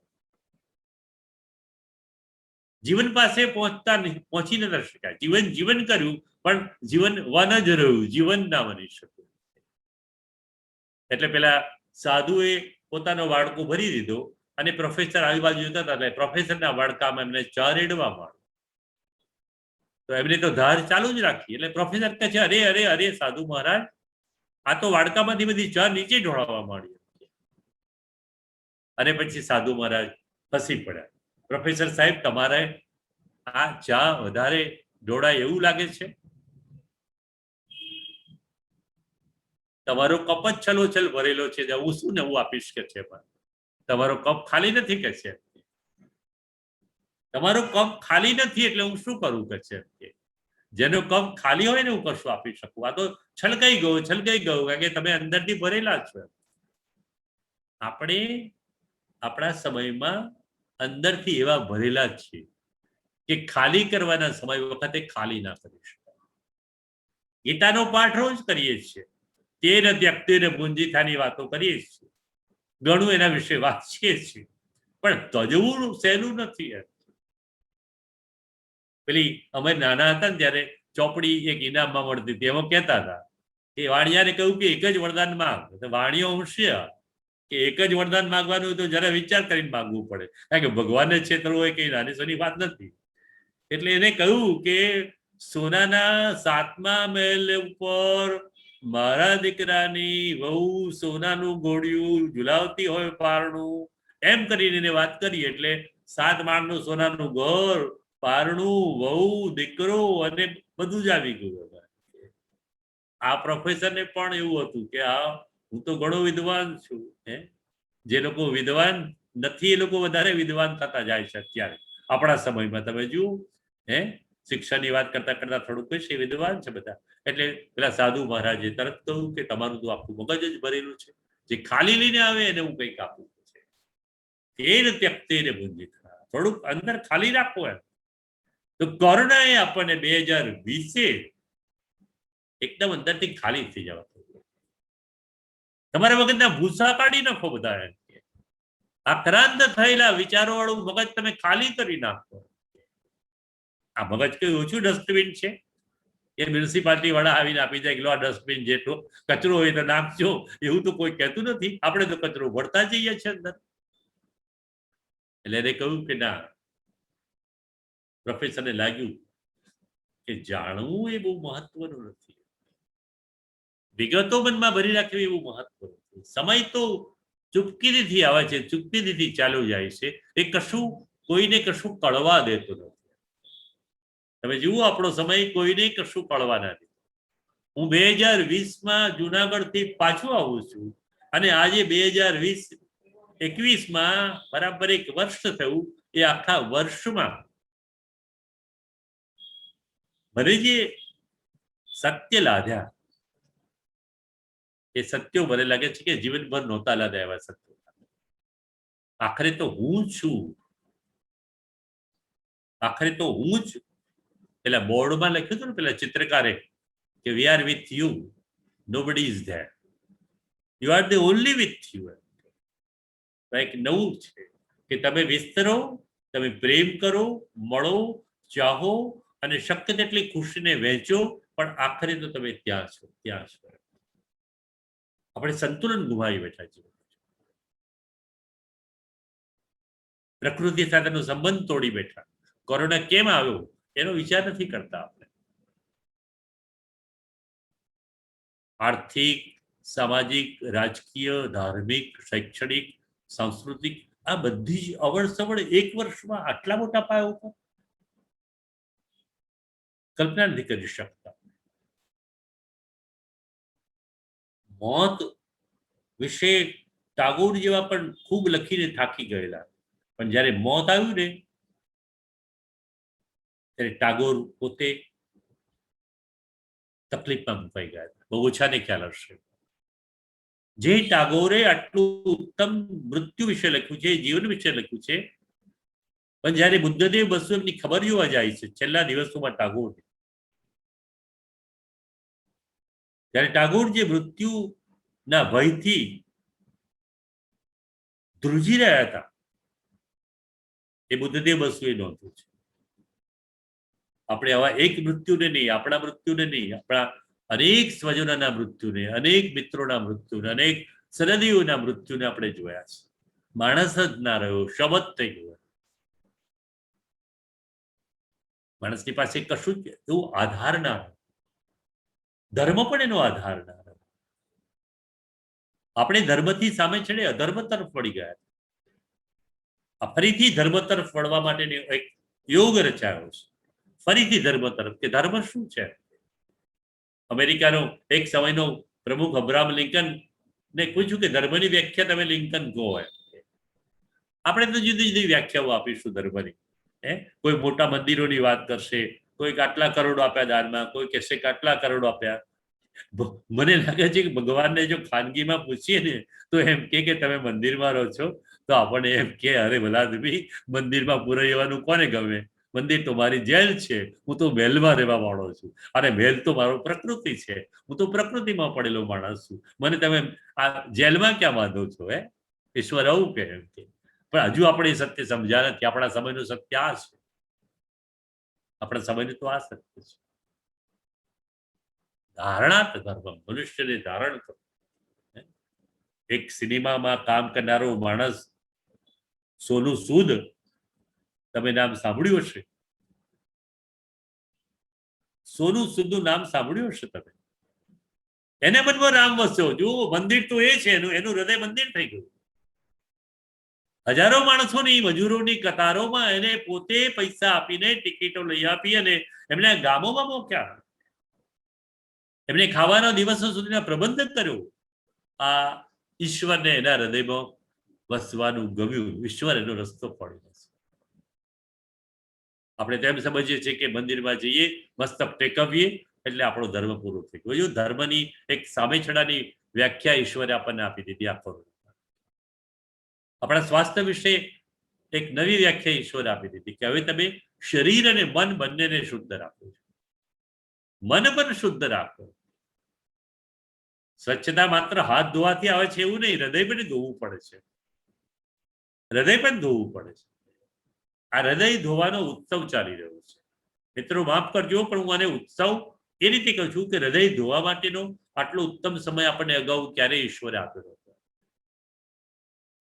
જીવન પાસે પહોંચી ન શકાય. જીવન કર્યું પણ જીવન વન જ રહ્યું, જીવન ના બની શક્યું. એટલે પેલા સાધુએ પોતાનો વાડકો ભરી દીધો અને પ્રોફેસર આજુબાજુ જોતા હતા એટલે પ્રોફેસરના વાડકામાં એમને ચા રેડવા માંડ્યો. તો એમને તો ધાર ચાલુ જ રાખી. એટલે પ્રોફેસર કહે છે અરે અરે અરે સાધુ મહારાજ, આ તો વાડકામાંથી બધી ચા નીચે ઢોળાવવા માંડી. અને પછી સાધુ મહારાજ હસી પડ્યા. પ્રોફેસર સાહેબ, તમારે આ ચા વધારે ઢોળાય એવું લાગે છે? તમારો કપ જ છલોછલ ભરેલો છે, હું શું નવું આપીશ કે છે. તમારો કપ ખાલી નથી કે છે, તમારો કપ ખાલી નથી એટલે હું શું કરું કે છે. જેનો કપ ખાલી હોય ને હું કશું આપી શકું. આ તો છલકાઈ ગયો કારણ કે તમે અંદરથી ભરેલા છો. આપણે આપણા સમયમાં અંદરથી એવા ભરેલા જ છીએ કે ખાલી કરવાના સમય વખતે ખાલી ના કરી શકાય. ગીતાનો પાઠ રોજ કરીએ છીએ, તેન ત્યક્તેન પુંજિતાની વાતો કરીએ છીએ, ઘણું એના વિશે વાંચીએ છીએ, પણ તજવું સહેલું નથી. પેલી અમે નાના હતા ને ત્યારે ચોપડી એક ઇનામમાં મળતી હતી. એમાં કહેતા હતા કે વાણિયાને કહ્યું કે એક જ વરદાન માંગ. વાણિયો હોશિયાર કે એક જ વરદાન માંગવાનું તો જરા વિચાર કરીને માંગવું પડે, કારણ કે ભગવાનને છેતરવું હોય કે નાની સોની વાત નથી. એટલે એને કહ્યું કે સોનાના 7મા મહેલ ઉપર મારા દીકરાની વહુ સોનાનું ઘોડિયું ઝુલાવતી હોય પારણું, એમ કરીને એને વાત કરી. એટલે 7 માળનું સોનાનું ઘર, પારણું, વહુ, દીકરો અને બધું જ આવી ગયું. આ પ્રોફેસરને પણ એવું હતું કે આ હું તો ઘણો વિદ્વાન છું. જે લોકો વિદ્વાન નથી એ લોકો વધારે વિદ્વાન થતા જાય છે અત્યારે આપણા સમયમાં. તમે જુઓ, શિક્ષણની વાત કરતા કરતા થોડુંક કહીશ, વિદ્વાન છે બધા. એટલે પેલા સાધુ મહારાજે તરત કહ્યું કે તમારું તો આખું મગજ જ ભરેલું છે, જે ખાલી લઈને આવે એને હું કંઈક આપું છે. એને ત્યક્તેને ભુંજિત, થોડુંક અંદર ખાલી રાખો એમ. તો કોરોનાએ આપણને 2020 એકદમ અંદરથી ખાલી થઈ જવા. તમારા મગજના ભૂસા કાઢી નાખો બધા. આક્રાંત થયેલા વિચારો વાળું મગજ તમે ખાલી કરી નાખો. આ મગજ કઈ ઓછું ડસ્ટબિન છે? એ મ્યુનિસિપાલિટી વાળા આવીને આપી જાય કે આ ડસ્ટબિન જેટલો કચરો હોય તો નાખજો, એવું તો કોઈ કહેતું નથી. આપણે તો કચરો ભરતા જઈએ છીએ અંદર. એટલે એને કહ્યું કે ના, પ્રોફેસરને લાગ્યું કે જાણવું એ બહુ મહત્વનું નથી, વિગતો મનમાં ભરી રાખવી એવું મહત્વનું નથી. સમય તો ચૂપકીથી આવે છે, ચૂપકીથી ચાલુ જાય છે. એ કશું કોઈને કશું કળવા દેતું નથી. તમે જુઓ, આપણો સમય કોઈને કશું કળવા ના દે. હું 2020માં જુનાગઢથી પાછું આવું છું અને આજે 2021માં બરાબર 1 વર્ષ થયું. એ આખા વર્ષમાં મને જે સત્ય લાદ્યા, એ સત્યો મને લાગે છે કે જીવનભર નહોતા લાદ્યા એવા સત્યો. આખરે તો હું છું, આખરે તો હું જ. પેલા બોર્ડમાં લખ્યું હતું ને પેલા ચિત્રકારે કે we are with you, nobody is there, you are the only with you. એક નવું છે કે તમે વિસ્તરો, તમે પ્રેમ કરો, મળો, ચાહો અને શક્ય તેટલી ખુશીને વહેંચો, પણ આખરે તો તમે ત્યાં છો, ત્યાં છો. આપણે સંતુલન ગુમાવી બેઠા છીએ. પ્રકૃતિ સાથેનો સંબંધ તોડી બેઠા. કોરોના કેમ આવ્યો એનો વિચાર નથી કરતા આપણે. આર્થિક, સામાજિક, રાજકીય, ધાર્મિક, શૈક્ષણિક, સાંસ્કૃતિક, આ બધી જ અવળસવળ 1 વર્ષમાં આટલા મોટા પાયા ઉપર કલ્પના નથી કરી શકતા. મોત વિશે ટાગોર જેવા પણ ખૂબ લખીને થાકી ગયેલા, પણ જ્યારે મોત આવ્યું ને ત્યારે ટાગોર પોતે તકલીફમાં મુકાઈ ગયા. બહુ ઓછાને ખ્યાલ હશે. જે ટાગોરે આટલું ઉત્તમ મૃત્યુ વિશે લખ્યું છે, જીવન વિશે લખ્યું છે, પણ જ્યારે બુદ્ધદેવ બસુ એમની ખબર જોવા જાય છે છેલ્લા દિવસોમાં ટાગોર, ત્યારે ટાગોર જે મૃત્યુના ભયથી ધ્રુજી રહ્યા હતા, એ બુદ્ધદેવ બસુએ નોંધ્યું છે. આપણે આવા એક મૃત્યુને નહીં, આપણા મૃત્યુને નહીં, આપણા અનેક સ્વજનોના મૃત્યુને, અનેક મિત્રોના મૃત્યુને, અનેક સનદીઓના મૃત્યુને આપણે જોયા છે. માણસ જ ના રહ્યો, શબદ થઈ ગયો. માણસની પાસે કશું જ એવું આધાર ના રહ્યો. ધર્મ પણ એનો આધાર ના રહ્યો. આપણે ધર્મથી સામે છેડે અધર્મ તરફ વળી ગયા. આ ફરીથી ધર્મ તરફ વળવા માટેની એક યોગ રચાયો છે. ફરીથી ધર્મ તરફ, કે ધર્મ શું છે? અમેરિકાનો એક સમયનો પ્રમુખ અબ્રાહમ લિંકન ને પૂછ્યું કે ધર્મની વ્યાખ્યા તમે લિંકન કહો. આપણે તો જુદી જુદી વ્યાખ્યાઓ આપીશું ધર્મની. કોઈ મોટા મંદિરોની વાત કરશે, કોઈ આટલા કરોડો આપ્યા દાનમાં, કોઈ કહેશે કે આટલા કરોડો આપ્યા. મને લાગે છે કે ભગવાનને જો ખાનગીમાં પૂછીએ ને તો એમ કે તમે મંદિરમાં રહો છો, તો આપણને એમ કે અરે ભલા દેવી, મંદિરમાં પૂરાઈ જવાનું કોને ગમે? મંદિર તો મારી જેલ છે, હું તો મહેલમાં રહેવા વાળો છું, અને મહેલ તો મારો પ્રકૃતિ છે, હું તો પ્રકૃતિમાં પડેલો માણસ છું. મને તમે આ જેલમાં ક્યાં બાંધો છો? ઈશ્વર આવું કે એમ કે. પણ હજુ આપણે સત્ય સમજ્યા નથી. આપણા સમયનું સત્ય આ છે. આપણા સમયનું તો આ સત્ય છે. ધારણાત ધર્મ, મનુષ્યને ધારણ કરો. એક સિનેમામાં કામ કરનારો માણસ સોનુ સૂદ, તમે નામ સાંભળ્યું હશે. સોનુ સૂદનું નામ સાંભળ્યું હશે તમે. એને મનમાં રામ વસ્યો. જો મંદિર તો એ છે, એનું હૃદય મંદિર થઈ ગયું. હજારો માણસોની મજૂરોની કતારોમાં એને પોતે પૈસા આપીને ટિકિટો લઈ આપી અને એમને ગામોમાં મોક્યા. એમને ખાવાના દિવસો સુધીના પ્રબંધ કર્યો. આ ઈશ્વરને એના હૃદયમાં વસવાનું ગમ્યું, ઈશ્વર એનો રસ્તો પડ્યો. આપણે તેમ સમજીએ છીએ કે મંદિરમાં જઈએ, મસ્તક ટેકવીએ એટલે આપણો ધર્મ પૂરો થઈ ગયો. ધર્મની એક સામેછડાની વ્યાખ્યા ઈશ્વરે આપણને આપી દીધી. આપણા સ્વાસ્થ્ય વિશે એક નવી વ્યાખ્યા ઈશ્વરે આપી દીધી કે હવે તમે શરીર અને મન બંનેને શુદ્ધ રાખો. મન પણ શુદ્ધ રાખો. સ્વચ્છતા માત્ર હાથ ધોવાથી આવે છે એવું નહીં, હૃદય પણ ધોવું પડે છે. હૃદય પણ ધોવું પડે છે. આ હૃદય ધોવાનો ઉત્સવ ચાલી રહ્યો છે. મિત્રો માફ કરજો, પણ હું આને ઉત્સવ એ રીતે કહું છું કે હૃદય ધોવા માટેનો આટલો ઉત્તમ સમય આપણને અગાઉ ક્યારેય ઈશ્વરે આપ્યો હતો.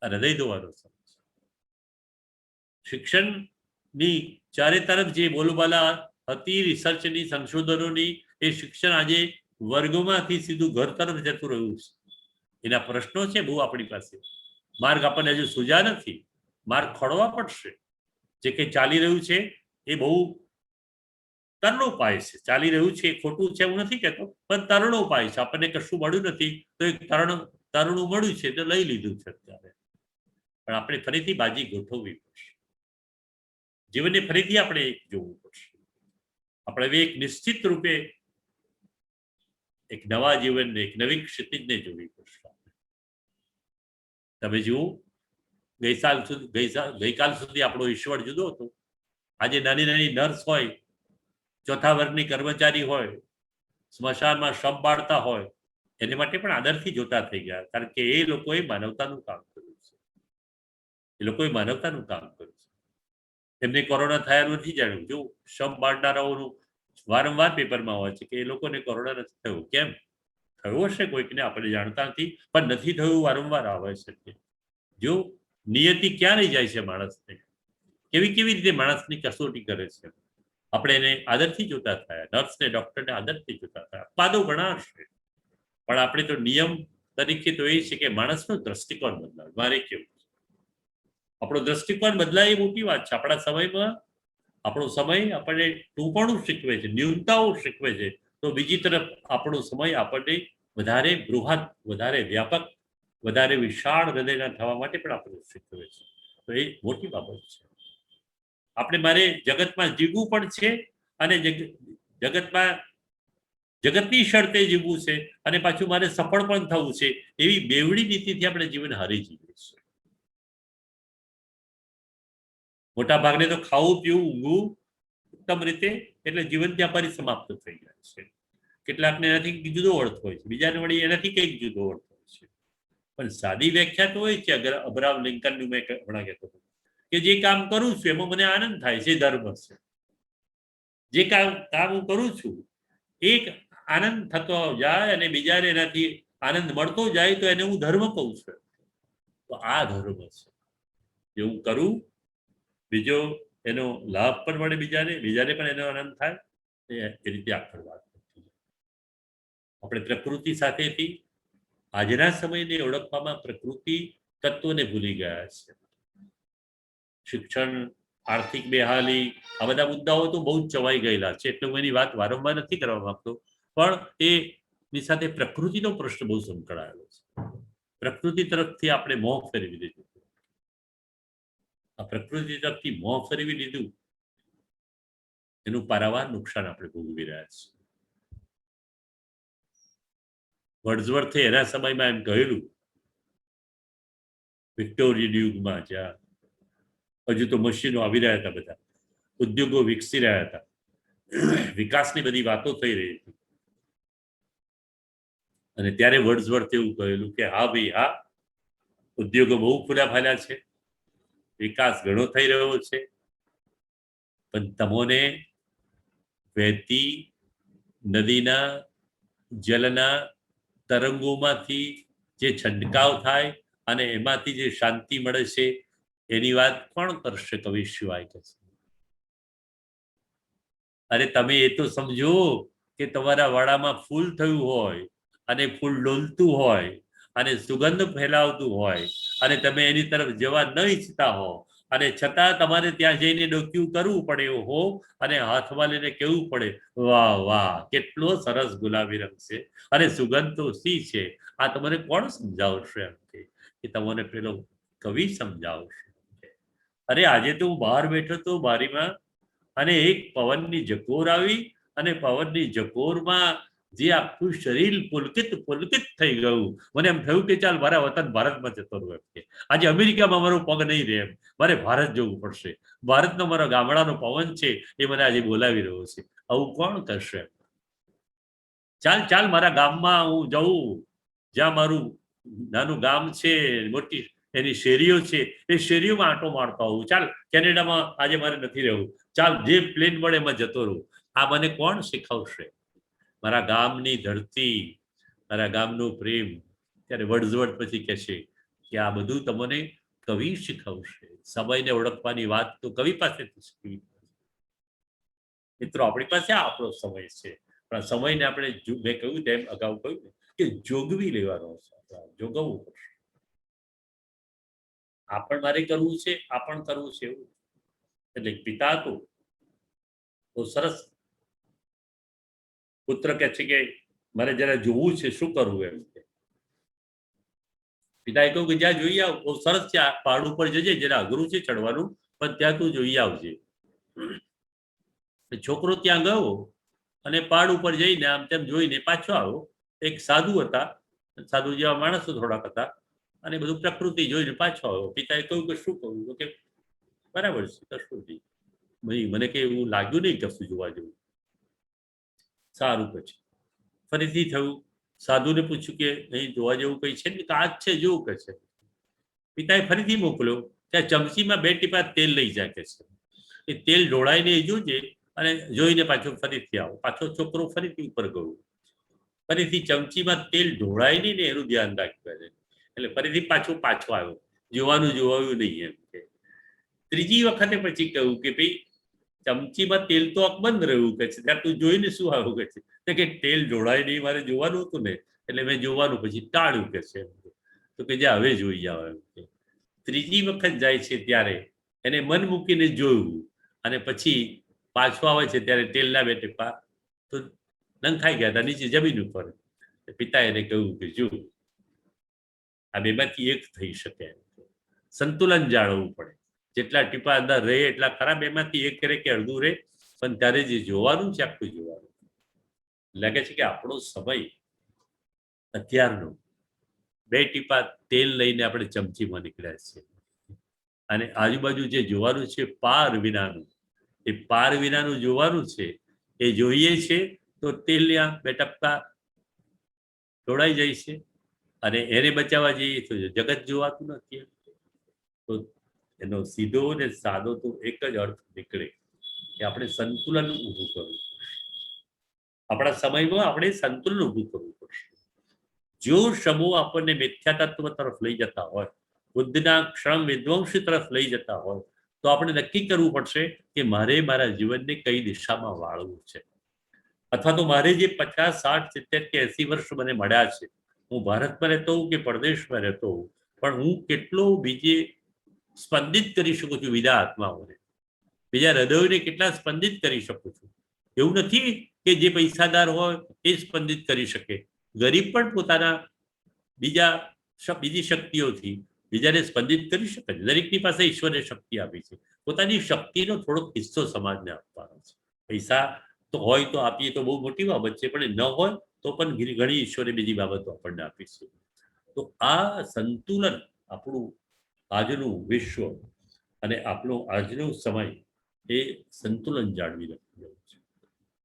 આ હૃદય ધોવાનો સમય છે. શિક્ષણની ચારે તરફ જે બોલબાલા હતી, રિસર્ચની, સંશોધનોની, એ શિક્ષણ આજે વર્ગોમાંથી સીધું ઘર તરફ જતું રહ્યું છે. એના પ્રશ્નો છે બહુ આપણી પાસે. માર્ગ આપણને હજુ સૂઝ્યા નથી. માર્ગ ખોળવા પડશે. જે કંઈ ચાલી રહ્યું છે એ બહુ તરણો ઉપાય છે. ચાલી રહ્યું છે એ ખોટું છે હું નથી કહેતો, પણ તરણો ઉપાય છે. આપણને કશું મળ્યું નથી તો એક તરણું મળ્યું છે તો લઈ લીધું છે અત્યારે. પણ આપણે ફરીથી બાજી ગોઠવવી પડશે. જીવનને ફરીથી આપણે જોવું પડશે. આપણે હવે એક નિશ્ચિત રૂપે એક નવા જીવનને, એક નવી ક્ષિતિજને જોવી પડશે. તમે જુઓ, ગઈકાલ સુધી આપણો ઈશ્વર જુદો હતો. આજે નાની નાની નર્સ હોય, ચોથા વર્ગની કર્મચારી હોય, સ્મશાનમાં શબ બાળતા હોય, એને માટે પણ આદરથી જોતા થઈ ગયા. કારણ કે એ લોકોએ માનવતાનું કામ કર્યું છે. એ લોકોએ માનવતાનું કામ કર્યું છે. એમને કોરોના થયા નથી જાણ્યું. જો શબ બાળનારાઓનું વારંવાર પેપરમાં હોય છે કે એ લોકોને કોરોના નથી થયું. કેમ થયું હશે કોઈકને, આપણે જાણતા નથી, પણ નથી થયું વારંવાર આવે છે. જો નિયતિ ક્યાં લઈ જાય છે માણસને, કેવી કેવી રીતે માણસની કસોટી કરે છે. આપણે એને આદરથી જોતા થયા, નર્સને, ડોક્ટરને આદરથી જોતા થયા. અપવાદો ઘણા હશે, પણ આપણે તો નિયમ તરીકે તો એ છે કે માણસનો દ્રષ્ટિકોણ બદલાવે. મારે કેવું, આપણો દ્રષ્ટિકોણ બદલાય એ મોટી વાત છે. આપણા સમયમાં આપણો સમય આપણને ટૂંપણું શીખવે છે, ન્યૂનતાઓ શીખવે છે. તો બીજી તરફ આપણો સમય આપણને વધારે બૃહદ, વધારે વ્યાપક, વધારે વિશાળ હૃદયના થવા માટે પણ આપણને શીખવે છે. તો એ મોટી બાબત છે. આપણે મારે જગતમાં જીવવું પણ છે અને જગતની શરતે જીવવું છે, અને પાછું મારે સફળ પણ થવું છે. એવી બેવડી નીતિથી આપણે જીવન હારી જીવીએ છીએ. મોટા ભાગને તો ખાવું, પીવું, ઊંઘવું ઉત્તમ રીતે, એટલે જીવન ત્યાં પરિસમાપ્ત થઈ જાય છે. કેટલાકને એનાથી જુદો અર્થ હોય છે, બીજાને વળી એનાથી કંઈક જુદો અર્થ હોય છે. પણ સાદી વ્યાખ્યા તો હોય છે. અબ્રાહમ લિંકનનું મેં હમણાં કહેતો હતો કે જે કામ કરું છું એમાં મને આનંદ થાય છે, ધર્મ છે. જે કામ હું કરું છું એક આનંદ થતો જાય અને બીજાને એનાથી આનંદ મળતો જાય તો એને હું ધર્મ કહું છું. તો આ ધર્મ છે જે હું કરું, બીજો એનો લાભ પણ મળે, બીજાને પણ એનો આનંદ થાય. એ રીતે આખર વાત. આપણે પ્રકૃતિ સાથેથી આજના સમયને ઓળખવામાં પ્રકૃતિ તત્વોને ભૂલી ગયા છે. શિક્ષણ, આર્થિક બેહાલી, આ બધા મુદ્દાઓ તો બહુ જ ચવાઈ ગયેલા છે, એટલે હું એની વાત વારંવાર નથી કરવા માંગતો. પણ એની સાથે પ્રકૃતિનો પ્રશ્ન બહુ સંકળાયેલો છે. પ્રકૃતિ તરફથી આપણે મોહ ફેરવી દીધું. આ પ્રકૃતિ તરફથી મોહ ફેરવી લીધું, એનું પારાવાર નુકસાન આપણે ભોગવી રહ્યા છીએ. વર્ડ્સવર્થે એના સમયમાં એમ કહેલું, વિક્ટોરિયન યુગમાં, જ્યાં હજુ તો મશીનો આવી રહ્યા હતા, બધા ઉદ્યોગો વિકસી રહ્યા હતા, વિકાસની બધી વાતો થઈ રહી હતી, અને ત્યારે વર્ડ્સવર્થે એવું કહેલું કે હા ભાઈ હા, ઉદ્યોગો બહુ ખુલ્લા ફાલ્યા છે, વિકાસ ઘણો થઈ રહ્યો છે, પણ તમોને વહેતી નદીના જલના તરંગોમાંથી જે છંટકાવ થાય અને એમાંથી જે શાંતિ મળે છે એની વાત કોણ કરશે કવિ સિવાય? કે અરે તમે એ તો સમજો કે તમારા વાડામાં ફૂલ થયું હોય અને ફૂલ ડોલતું હોય અને સુગંધ ફેલાવતું હોય અને તમે એની તરફ જવા ન ઈચ્છતા હો અને છતાં તમારે ત્યાં જઈને ડોક્યું કરવું પડે એવું હો, અને હાથમાં લઈને કહેવું પડે, વાહ વાહ કેટલો સરસ ગુલાબી રંગ છે અને સુગંધ તો સી છે. આ તમને કોણ સમજાવશે? એમ કે તમને પેલો કવિ સમજાવશે. અરે આજે તો હું બહાર બેઠો તો બારીમાં, અને એક પવનની જકોર આવી, અને પવનની જકોરમાં જે આખું શરીર પુલકિત પુલકિત થઈ ગયું. મને એમ થયું કે ચાલ મારા વતન ભારતમાં જતો રહું. એમ કે આજે અમેરિકામાં મારો પગ નહીં રહે, એમ મારે ભારત જવું પડશે. ભારતનો મારો ગામડાનો પવન છે એ મને આજે બોલાવી રહ્યો છે. આવું કોણ કરશે? ચાલ ચાલ મારા ગામમાં હું જઉં, જ્યાં મારું નાનું ગામ છે, મોટી એની શેરીઓ છે, એ શેરીઓમાં આંટો મારતો હોઉં. ચાલ કેનેડામાં આજે મારે નથી રહેવું, ચાલ જે પ્લેન મળે એમાં જતો રહું. આ મને કોણ શીખવશે? મારા ગામની ધરતી, મારા ગામનો પ્રેમ. ત્યારે વર્ડસવર્થ પછી કહેશે કે આ બધું તમને કવિ શીખવશે. સમયને ઓળખવાની વાત તો કવિ પાસેથી શીખવી. મિત્રો, આપણી પાસે આપણો સમય છે, પણ સમયને આપણે મેં કહ્યું તેમ અગાઉ કહ્યું ને કે જોગવી લેવાનો છે, જોગવવું પડશે. આ પણ મારે કરવું છે, આ પણ કરવું છે એવું. એટલે પિતા તો સરસ, પુત્ર કહે છે કે મારે જરા જોવું છે, શું કરવું? એમ કે પિતાએ કહ્યું કે જ્યાં જોઈ આવ, બહુ સરસ છે, આ પહાડ ઉપર જજે, જરા અઘરું છે ચડવાનું, પણ ત્યાં તું જોઈ આવજે. છોકરો ત્યાં ગયો અને પહાડ ઉપર જઈને આમ તેમ જોઈને પાછો આવ્યો. એક સાધુ હતા, સાધુ જેવા માણસો થોડાક હતા, અને બધું પ્રકૃતિ જોઈને પાછો આવ્યો. પિતાએ કહ્યું કે શું કહ્યું? તો કે બરાબર છે, કશું નહીં, મને કે એવું લાગ્યું નહીં કશું જોવા જેવું. સારું. પછી ફરીથી થયું, સાધુને પૂછ્યું કે અહીં જોવા જેવું કઈ છે ને? આ જ છે, જોવું કે છે. પિતાએ ફરીથી મોકલ્યો, ત્યાં ચમચીમાં 2 ટીપા તેલ લઈ જાય કે છે. એ તેલ ઢોળાઈને એ જોજે, અને જોઈને પાછો ફરીથી આવો. પાછો છોકરો ફરીથી ઉપર ગયો, ફરીથી ચમચીમાં તેલ ઢોળાય નહીં ને એનું ધ્યાન રાખ્યું. એટલે ફરીથી પાછો આવ્યો, જોવાનું જોવાયું નહીં. એમ કે ત્રીજી વખતે પછી કહ્યું કે ભાઈ ચમચીમાં તેલ તો અકબંધ રહ્યું કે છે, ત્યાં તું જોઈને શું આવ્યું કે છે? કે તેલ ઢોળાય નહીં, મારે જોવાનું હતું ને, એટલે મેં જોવાનું પછી ટાળ્યું કે છે. તો કે જે હવે જોઈ જાવ. એમ કે ત્રીજી વખત જાય છે ત્યારે એને મન મૂકીને જોયું, અને પછી પાછો આવે છે ત્યારે તેલના 2 ટીપા તો નંખાઈ ગયા હતા નીચે જમીન ઉપર. પિતા એને કહ્યું કે જો આ બેમાંથી એક થઈ શકે, સંતુલન જાળવવું પડે. જેટલા ટીપા અંદર રહે એટલા ખરા, બેમાંથી એક રહે કે અડધું રહે, પણ ત્યારે જે જોવાનું છે આખું જોવાનું. લાગે છે કે આપણો સમય અત્યારનો 2 ટીપા તેલ લઈને આપણે ચમચીમાં નીકળ્યા છીએ, અને આજુબાજુ જે જોવાનું છે પાર વિનાનું, એ પાર વિનાનું જોવાનું છે. એ જોઈએ છે તો તેલના 2 ટપકા ઢોળાઈ જાય છે, અને એને બચાવવા જઈએ તો જગત જોવાતું નથી. તો એનો સીધો ને સાદો તો એક જ અર્થ નીકળે કે આપણે સંતુલન ઊભું કરવું પડશે. આપણા સમયમાં આપણે સંતુલન ઊભું કરવું પડશે. જો સમૂહ આપણને મિથ્યા તત્વ તરફ લઈ જતા હોય, બુદ્ધના ક્ષણ વિધ્વંસી તરફ લઈ જતા હોય, તો આપણે નક્કી કરવું પડશે કે મારે મારા જીવનને કઈ દિશામાં વાળવું છે. અથવા તો મારે જે 50, 60, 70 કે 80 વર્ષ મને મળ્યા છે, હું ભારતમાં રહેતો હોઉં કે પરદેશમાં રહેતો હોઉં, પણ હું કેટલો બીજે સ્પંદિત કરી શકું છું બીજા આત્માઓને, બીજા હૃદયોને કેટલા સ્પંદિત કરી શકું છું. એવું નથી કે જે પૈસાદાર હોય એ સ્પંદિત કરી શકે, ગરીબ પણ પોતાના બીજી શક્તિઓથી બીજાને સ્પંદિત કરી શકે છે. દરેકની પાસે ઈશ્વરે શક્તિ આપી છે, પોતાની શક્તિનો થોડોક હિસ્સો સમાજને આપવાનો છે. પૈસા તો હોય તો આપીએ તો બહુ મોટી બાબત છે, પણ ન હોય તો પણ ઘણી ઈશ્વરે બીજી બાબતો આપણને આપી છે. તો આ સંતુલન આપણું આજનું વિશ્વ અને આપણો આજનો સમય એ સંતુલન જાળવી રહ્યું છે.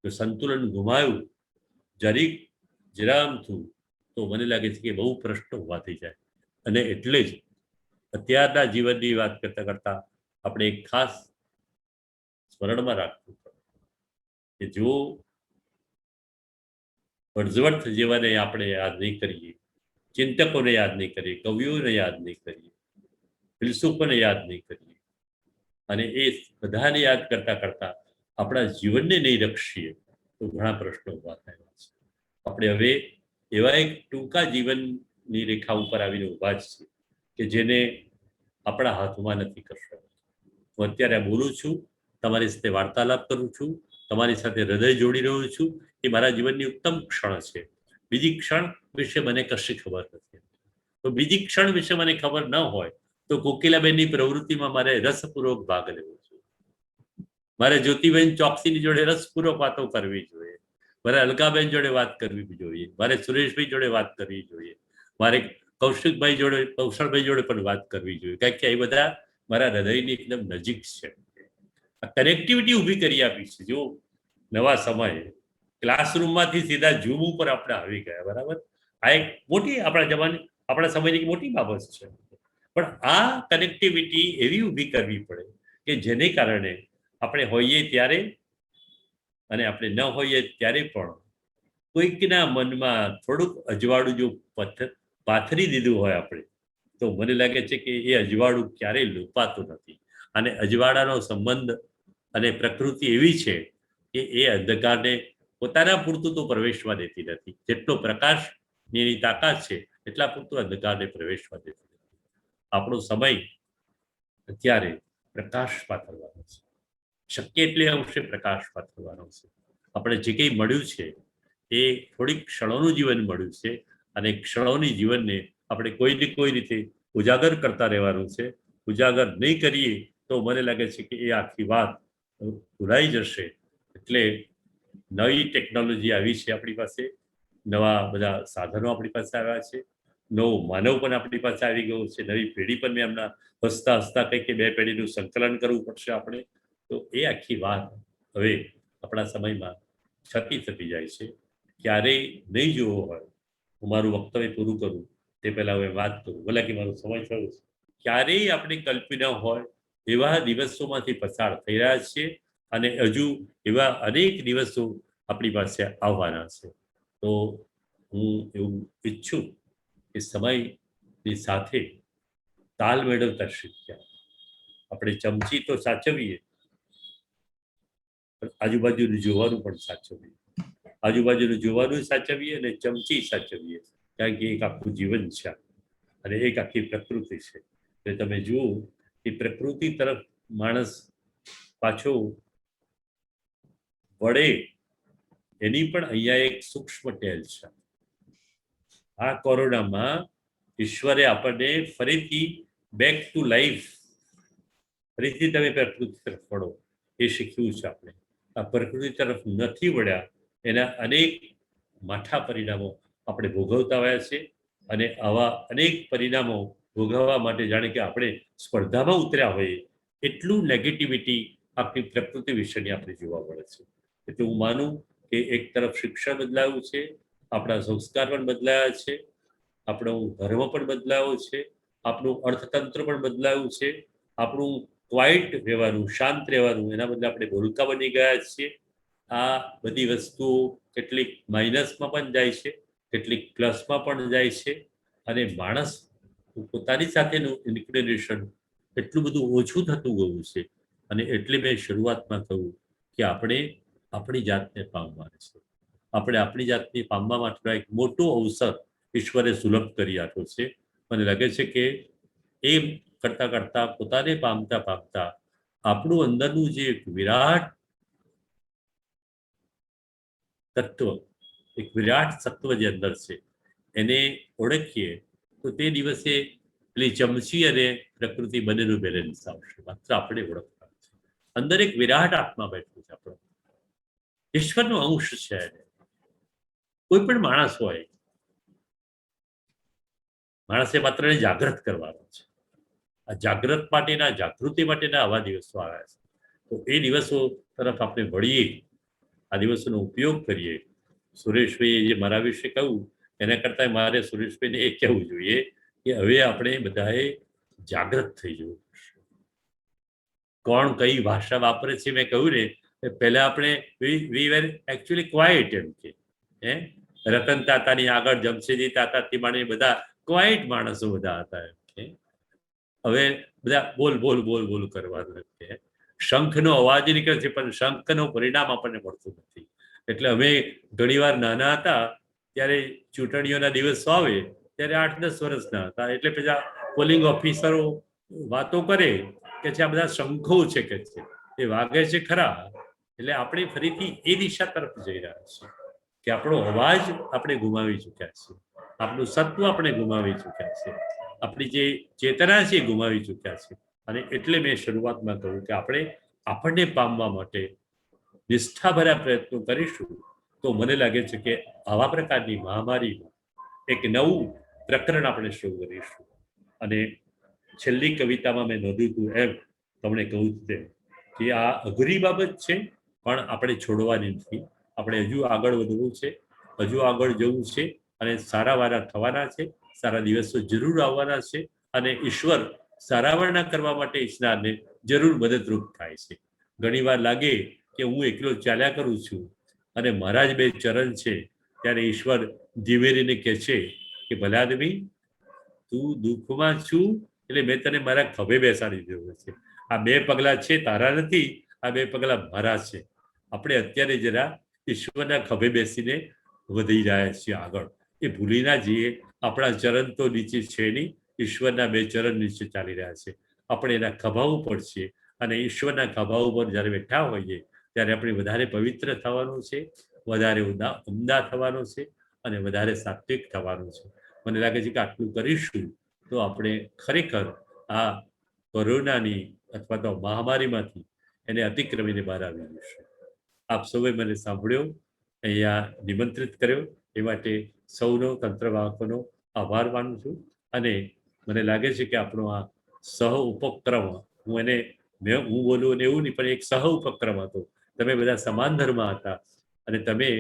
તો સંતુલન ગુમાયું જરામથું તો મને લાગે છે કે બહુ પ્રશ્ન ઉભા થઈ જાય. અને એટલે જ અત્યારના જીવનની વાત કરતા કરતા આપણે એક ખાસ સ્મરણમાં રાખવું પડે કે જો વર્ડસવર્થ જેવાને આપણે યાદ નહીં કરીએ, ચિંતકોને યાદ નહીં કરીએ, કવિઓને યાદ નહીં કરીએ, ફિલસૂફોને યાદ નહીં કરીએ, અને એ બધાને યાદ કરતા કરતા આપણા જીવનને નહીં રક્ષીએ તો ઘણા પ્રશ્નો ઉભા થયા છે. આપણે હવે એવા એક ટૂંકા જીવનની રેખા ઉપર આવીને ઉભા જ છે કે જેને આપણા હાથમાં નથી કરશો. હું અત્યારે બોલું છું, તમારી સાથે વાર્તાલાપ કરું છું, તમારી સાથે હૃદય જોડી રહ્યો છું, એ મારા જીવનની ઉત્તમ ક્ષણ છે. બીજી ક્ષણ વિશે મને કશી ખબર નથી. તો બીજી ક્ષણ વિશે મને ખબર ન હોય તો કોકિલાબેનની પ્રવૃત્તિમાં મારે રસપૂર્વક ભાગ લેવો જોઈએ. મારે જ્યોતિબેન ચોકસીની જોડે રસપૂર્વક વાતો કરવી જોઈએ. મારે અલકાબેન જોડે વાત કરવી જોઈએ. મારે સુરેશભાઈ જોડે વાત કરવી જોઈએ. મારે કૌશલભાઈ જોડે પણ વાત કરવી જોઈએ, કારણ કે એ બધા મારા હૃદયની એકદમ નજીક છે. આ કનેક્ટિવિટી ઊભી કરી આપી છે. જો નવા સમયે ક્લાસરૂમમાંથી સીધા ઝૂમ ઉપર આપણે આવી ગયા, બરાબર. આ એક મોટી આપણા સમયની મોટી બાબત છે. પણ આ કનેક્ટિવિટી એવી ઊભી કરવી પડે કે જેને કારણે આપણે હોઈએ ત્યારે અને આપણે ન હોઈએ ત્યારે પણ કોઈકના મનમાં થોડુંક અજવાળું જો પાથરી દીધું હોય આપણે, તો મને લાગે છે કે એ અજવાળું ક્યારેય લુપાતું નથી. અને અજવાળાનો સંબંધ અને પ્રકૃતિ એવી છે કે એ અંધકારને પોતાના પૂરતું તો પ્રવેશવા દેતી નથી. જેટલો પ્રકાશની એની તાકાત છે એટલા પૂરતું અંધકારને પ્રવેશવા દેતી નથી. આપણો સમય અત્યારે પ્રકાશ પાથરવાનો છે. શક્ય એટલે અંશે પ્રકાશ પાથરવાનો છે. આપણે જે કંઈ મળ્યું છે એ થોડીક ક્ષણોનું જીવન મળ્યું છે, અને ક્ષણોની જીવનને આપણે કોઈ ને કોઈ રીતે ઉજાગર કરતા રહેવાનું છે. ઉજાગર નહીં કરીએ તો મને લાગે છે કે એ આખી વાત ભૂલાઈ જશે. એટલે નવી ટેકનોલોજી આવી છે આપણી પાસે, નવા બધા સાધનો આપણી પાસે આવ્યા છે, નવો માનવ પણ આપણી પાસે આવી ગયો છે, નવી પેઢી પણ મેં એમના હસતા હસતા કંઈક બે પેઢીનું સંકલન કરવું પડશે આપણે. તો એ આખી વાત હવે આપણા સમયમાં થતી જાય છે. ક્યારેય નહીં જોવો હોય, હું મારું વક્તવ્ય પૂરું કરું તે પહેલા હવે વાત કરું, ભલે કે મારો સમય થયો છે. ક્યારેય આપણે કલ્પી ન હોય એવા દિવસોમાંથી પસાર થઈ રહ્યા છીએ, અને હજુ એવા અનેક દિવસો આપણી પાસે આવવાના છે. તો હું એવું ઈચ્છું કે સમયની સાથે તાલ મેળવતા શીખ્યા. આપણે ચમચી તો સાચવીએ, પણ આજુબાજુનું જોવાનું પણ સાચવીએ. આજુબાજુનું જોવાનું સાચવીએ અને ચમચી સાચવીએ, કારણ કે એક આખું જીવન છે અને એક આખી પ્રકૃતિ છે. એટલે તમે જુઓ કે પ્રકૃતિ તરફ માણસ પાછો વળે એની પણ અહીંયા એક સૂક્ષ્મ ટેલ છે. આ કોરોનામાં ઈશ્વરે આપણને ફરીથી બેક ટુ લાઈફ, ફરીથી તમે પ્રકૃતિ તરફ વળો એ શીખ્યું છે આપણે. આ પ્રકૃતિ તરફ નથી વળ્યા એના અનેક માઠા પરિણામો આપણે ભોગવતા આવ્યા છે. અને આવા અનેક પરિણામો ભોગવવા માટે જાણે કે આપણે સ્પર્ધામાં ઉતર્યા હોઈએ એટલું નેગેટિવિટી આપણી પ્રકૃતિ વિશેની આપણે જોવા મળે છે. એટલે હું માનું કે એક તરફ શિક્ષણ બદલાયું છે, આપણા સંસ્કાર પણ બદલાયા છે, આપણો ધર્મ પણ બદલાયો છે, આપણું અર્થતંત્ર પણ બદલાયું છે, આપણું ક્વાઇટ રહેવાનું, શાંત રહેવાનું, એના બદલે આપણે બોલકા બની ગયા છીએ. આ બધી વસ્તુઓ કેટલીક માઇનસમાં પણ જાય છે, કેટલીક પ્લસમાં પણ જાય છે. અને માણસ પોતાની સાથેનું ઇન્ક્લિનેશન એટલું બધું ઓછું થતું ગયું છે. અને એટલે મેં શરૂઆતમાં કહ્યું કે આપણે આપણી જાતને પામવાની છે. આપણે આપણી જાતને પામવા માટેનો એક મોટો અવસર ઈશ્વરે સુલભ કરી આપ્યો છે. મને લાગે છે કે એ કરતા કરતા પોતાને પામતા પામતા આપણું અંદરનું જે એક વિરાટ તત્વ, એક વિરાટ સત્વ જે અંદર છે એને ઓળખીએ તો તે દિવસે પેલી ચમચી અને પ્રકૃતિ બંનેનું બેલેન્સ આવશે. માત્ર આપણે ઓળખતા છે અંદર એક વિરાટ આત્મા બેઠું છે આપણો, ઈશ્વરનો અંશ છે. કોઈ પણ માણસ હોય, માણસે માત્ર જાગૃત કરવાનો છે. આ જાગૃત માટેના, જાગૃતિ માટેના આવા દિવસો આવ્યા છે. તો એ દિવસો તરફ આપણે વળીએ, આ દિવસોનો ઉપયોગ કરીએ. સુરેશભાઈએ જે મારા વિશે કહ્યું એના કરતાં મારે સુરેશભાઈને એ કહેવું જોઈએ કે હવે આપણે બધાએ જાગૃત થઈ જવું પડશે. કોણ કઈ ભાષા વાપરે છે મેં કહ્યું ને, પહેલા આપણે વી વેર એકચ્યુઅલી ક્વાઇટ, એમ કે રતન તાતાની આગળ જમશેદજી તાતાથી માંડીને બધા ક્વાઇટ માણસો બધા હતા. એમ કે હવે બધા બોલ બોલ બોલ બોલ કરવાનું. એમ કે શંખનો અવાજ નીકળે છે પણ શંખનું પરિણામ આપણને મળતું નથી. એટલે અમે ઘણીવાર નાના હતા ત્યારે ચૂંટણીઓના દિવસો આવે ત્યારે 8-10 વર્ષના હતા, એટલે પેલા પોલિંગ ઓફિસરો વાતો કરે કે છે આ બધા શંખો છે કે છે એ વાગે છે ખરા, એટલે આપણે ફરીથી એ દિશા તરફ જઈ રહ્યા છીએ કે આપણો અવાજ આપણે ગુમાવી ચૂક્યા છીએ, આપણું સત્વ આપણે ગુમાવી ચૂક્યા છીએ, આપણી જે ચેતના છે એ ગુમાવી ચૂક્યા છે. અને એટલે મેં શરૂઆતમાં કહ્યું કે આપણે આપણને પામવા માટે નિષ્ઠાભર્યા પ્રયત્નો કરીશું તો મને લાગે છે કે આવા પ્રકારની મહામારીમાં એક નવું પ્રકરણ આપણે શરૂ કરીશું. અને છેલ્લી કવિતામાં મેં નોંધ્યું હતું એમ તમને કહું તેમ કે આ અઘરી બાબત છે પણ આપણે છોડવાની નથી. આપણે હજુ આગળ વધવું છે, હજુ આગળ જવું છે અને સારા વારા થવાના છે, સારા દિવસો જરૂર આવવાના છે અને ઈશ્વર સારાવાના કરવા માટે ઈચ્છનારને જરૂર મદદરૂપ થાય છે. ઘણીવાર લાગે કે હું એકલો ચાલ્યા કરું છું અને મારા જ બે ચરણ છે, ત્યારે ઈશ્વર ધીમેરીને કહે છે કે ભલા આદમી, તું દુઃખમાં છું એટલે મેં તને મારા ખભે બેસાડી દીધો છે. આ બે પગલા છે તારા નથી, આ બે પગલા મારા છે. આપણે અત્યારે જરા ઈશ્વરના ખભે બેસીને વધી રહ્યા છીએ આગળ, એ ભૂલી ના જઈએ. આપણા ચરણ તો નીચે છે નહીં, ઈશ્વરના બે ચરણ નીચે ચાલી રહ્યા છે. આપણે એના ખભા ઉપર છીએ અને ઈશ્વરના ખભા ઉપર જ્યારે બેઠા હોઈએ ત્યારે આપણે વધારે પવિત્ર થવાનું છે, વધારે ઉમદા થવાનું છે અને વધારે સાત્વિક થવાનું છે. મને લાગે છે કે આટલું કરીશું તો આપણે ખરેખર આ કોરોનાની અથવા તો મહામારીમાંથી એને અતિક્રમીને બહાર આવી જઈશું. આપ સૌએ મને સાંભળ્યો, અહીંયા નિમંત્રિત કર્યો, એ માટે સૌનો તંત્રવાહકોનો આભાર માનું છું. અને મને લાગે છે કે આપણો આ સહ ઉપક્રમ, હું બોલું અને એવું નહીં, પણ એક સહ ઉપક્રમ હતો. તમે બધા સમાન ધર્મ હતા અને તમે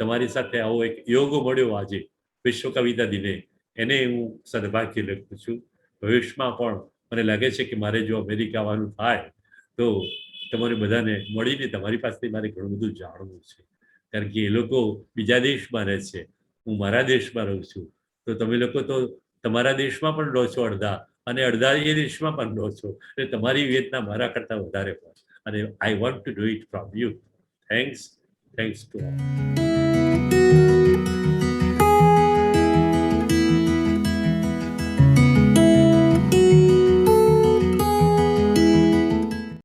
તમારી સાથે આવો એક યોગ મળ્યો આજે વિશ્વ કવિતા દિને, એને હું સદભાગ્ય લખું છું. ભવિષ્યમાં પણ મને લાગે છે કે મારે જો અમેરિકા આવવાનું થાય તો તમારે બધાને મળીને તમારી પાસેથી મારે ઘણું બધું જાણવું છે, કારણ કે એ લોકો બીજા દેશમાં રહે છે, હું મારા દેશમાં રહું છું. તો તમે લોકો તો તમારા દેશમાં પણ રહો છો અડધા, અને અડધા એ દેશમાં પણ રહો છો, એટલે તમારી વેદના મારા કરતાં વધારે હોય અને I want to do it from you. Thanks to all.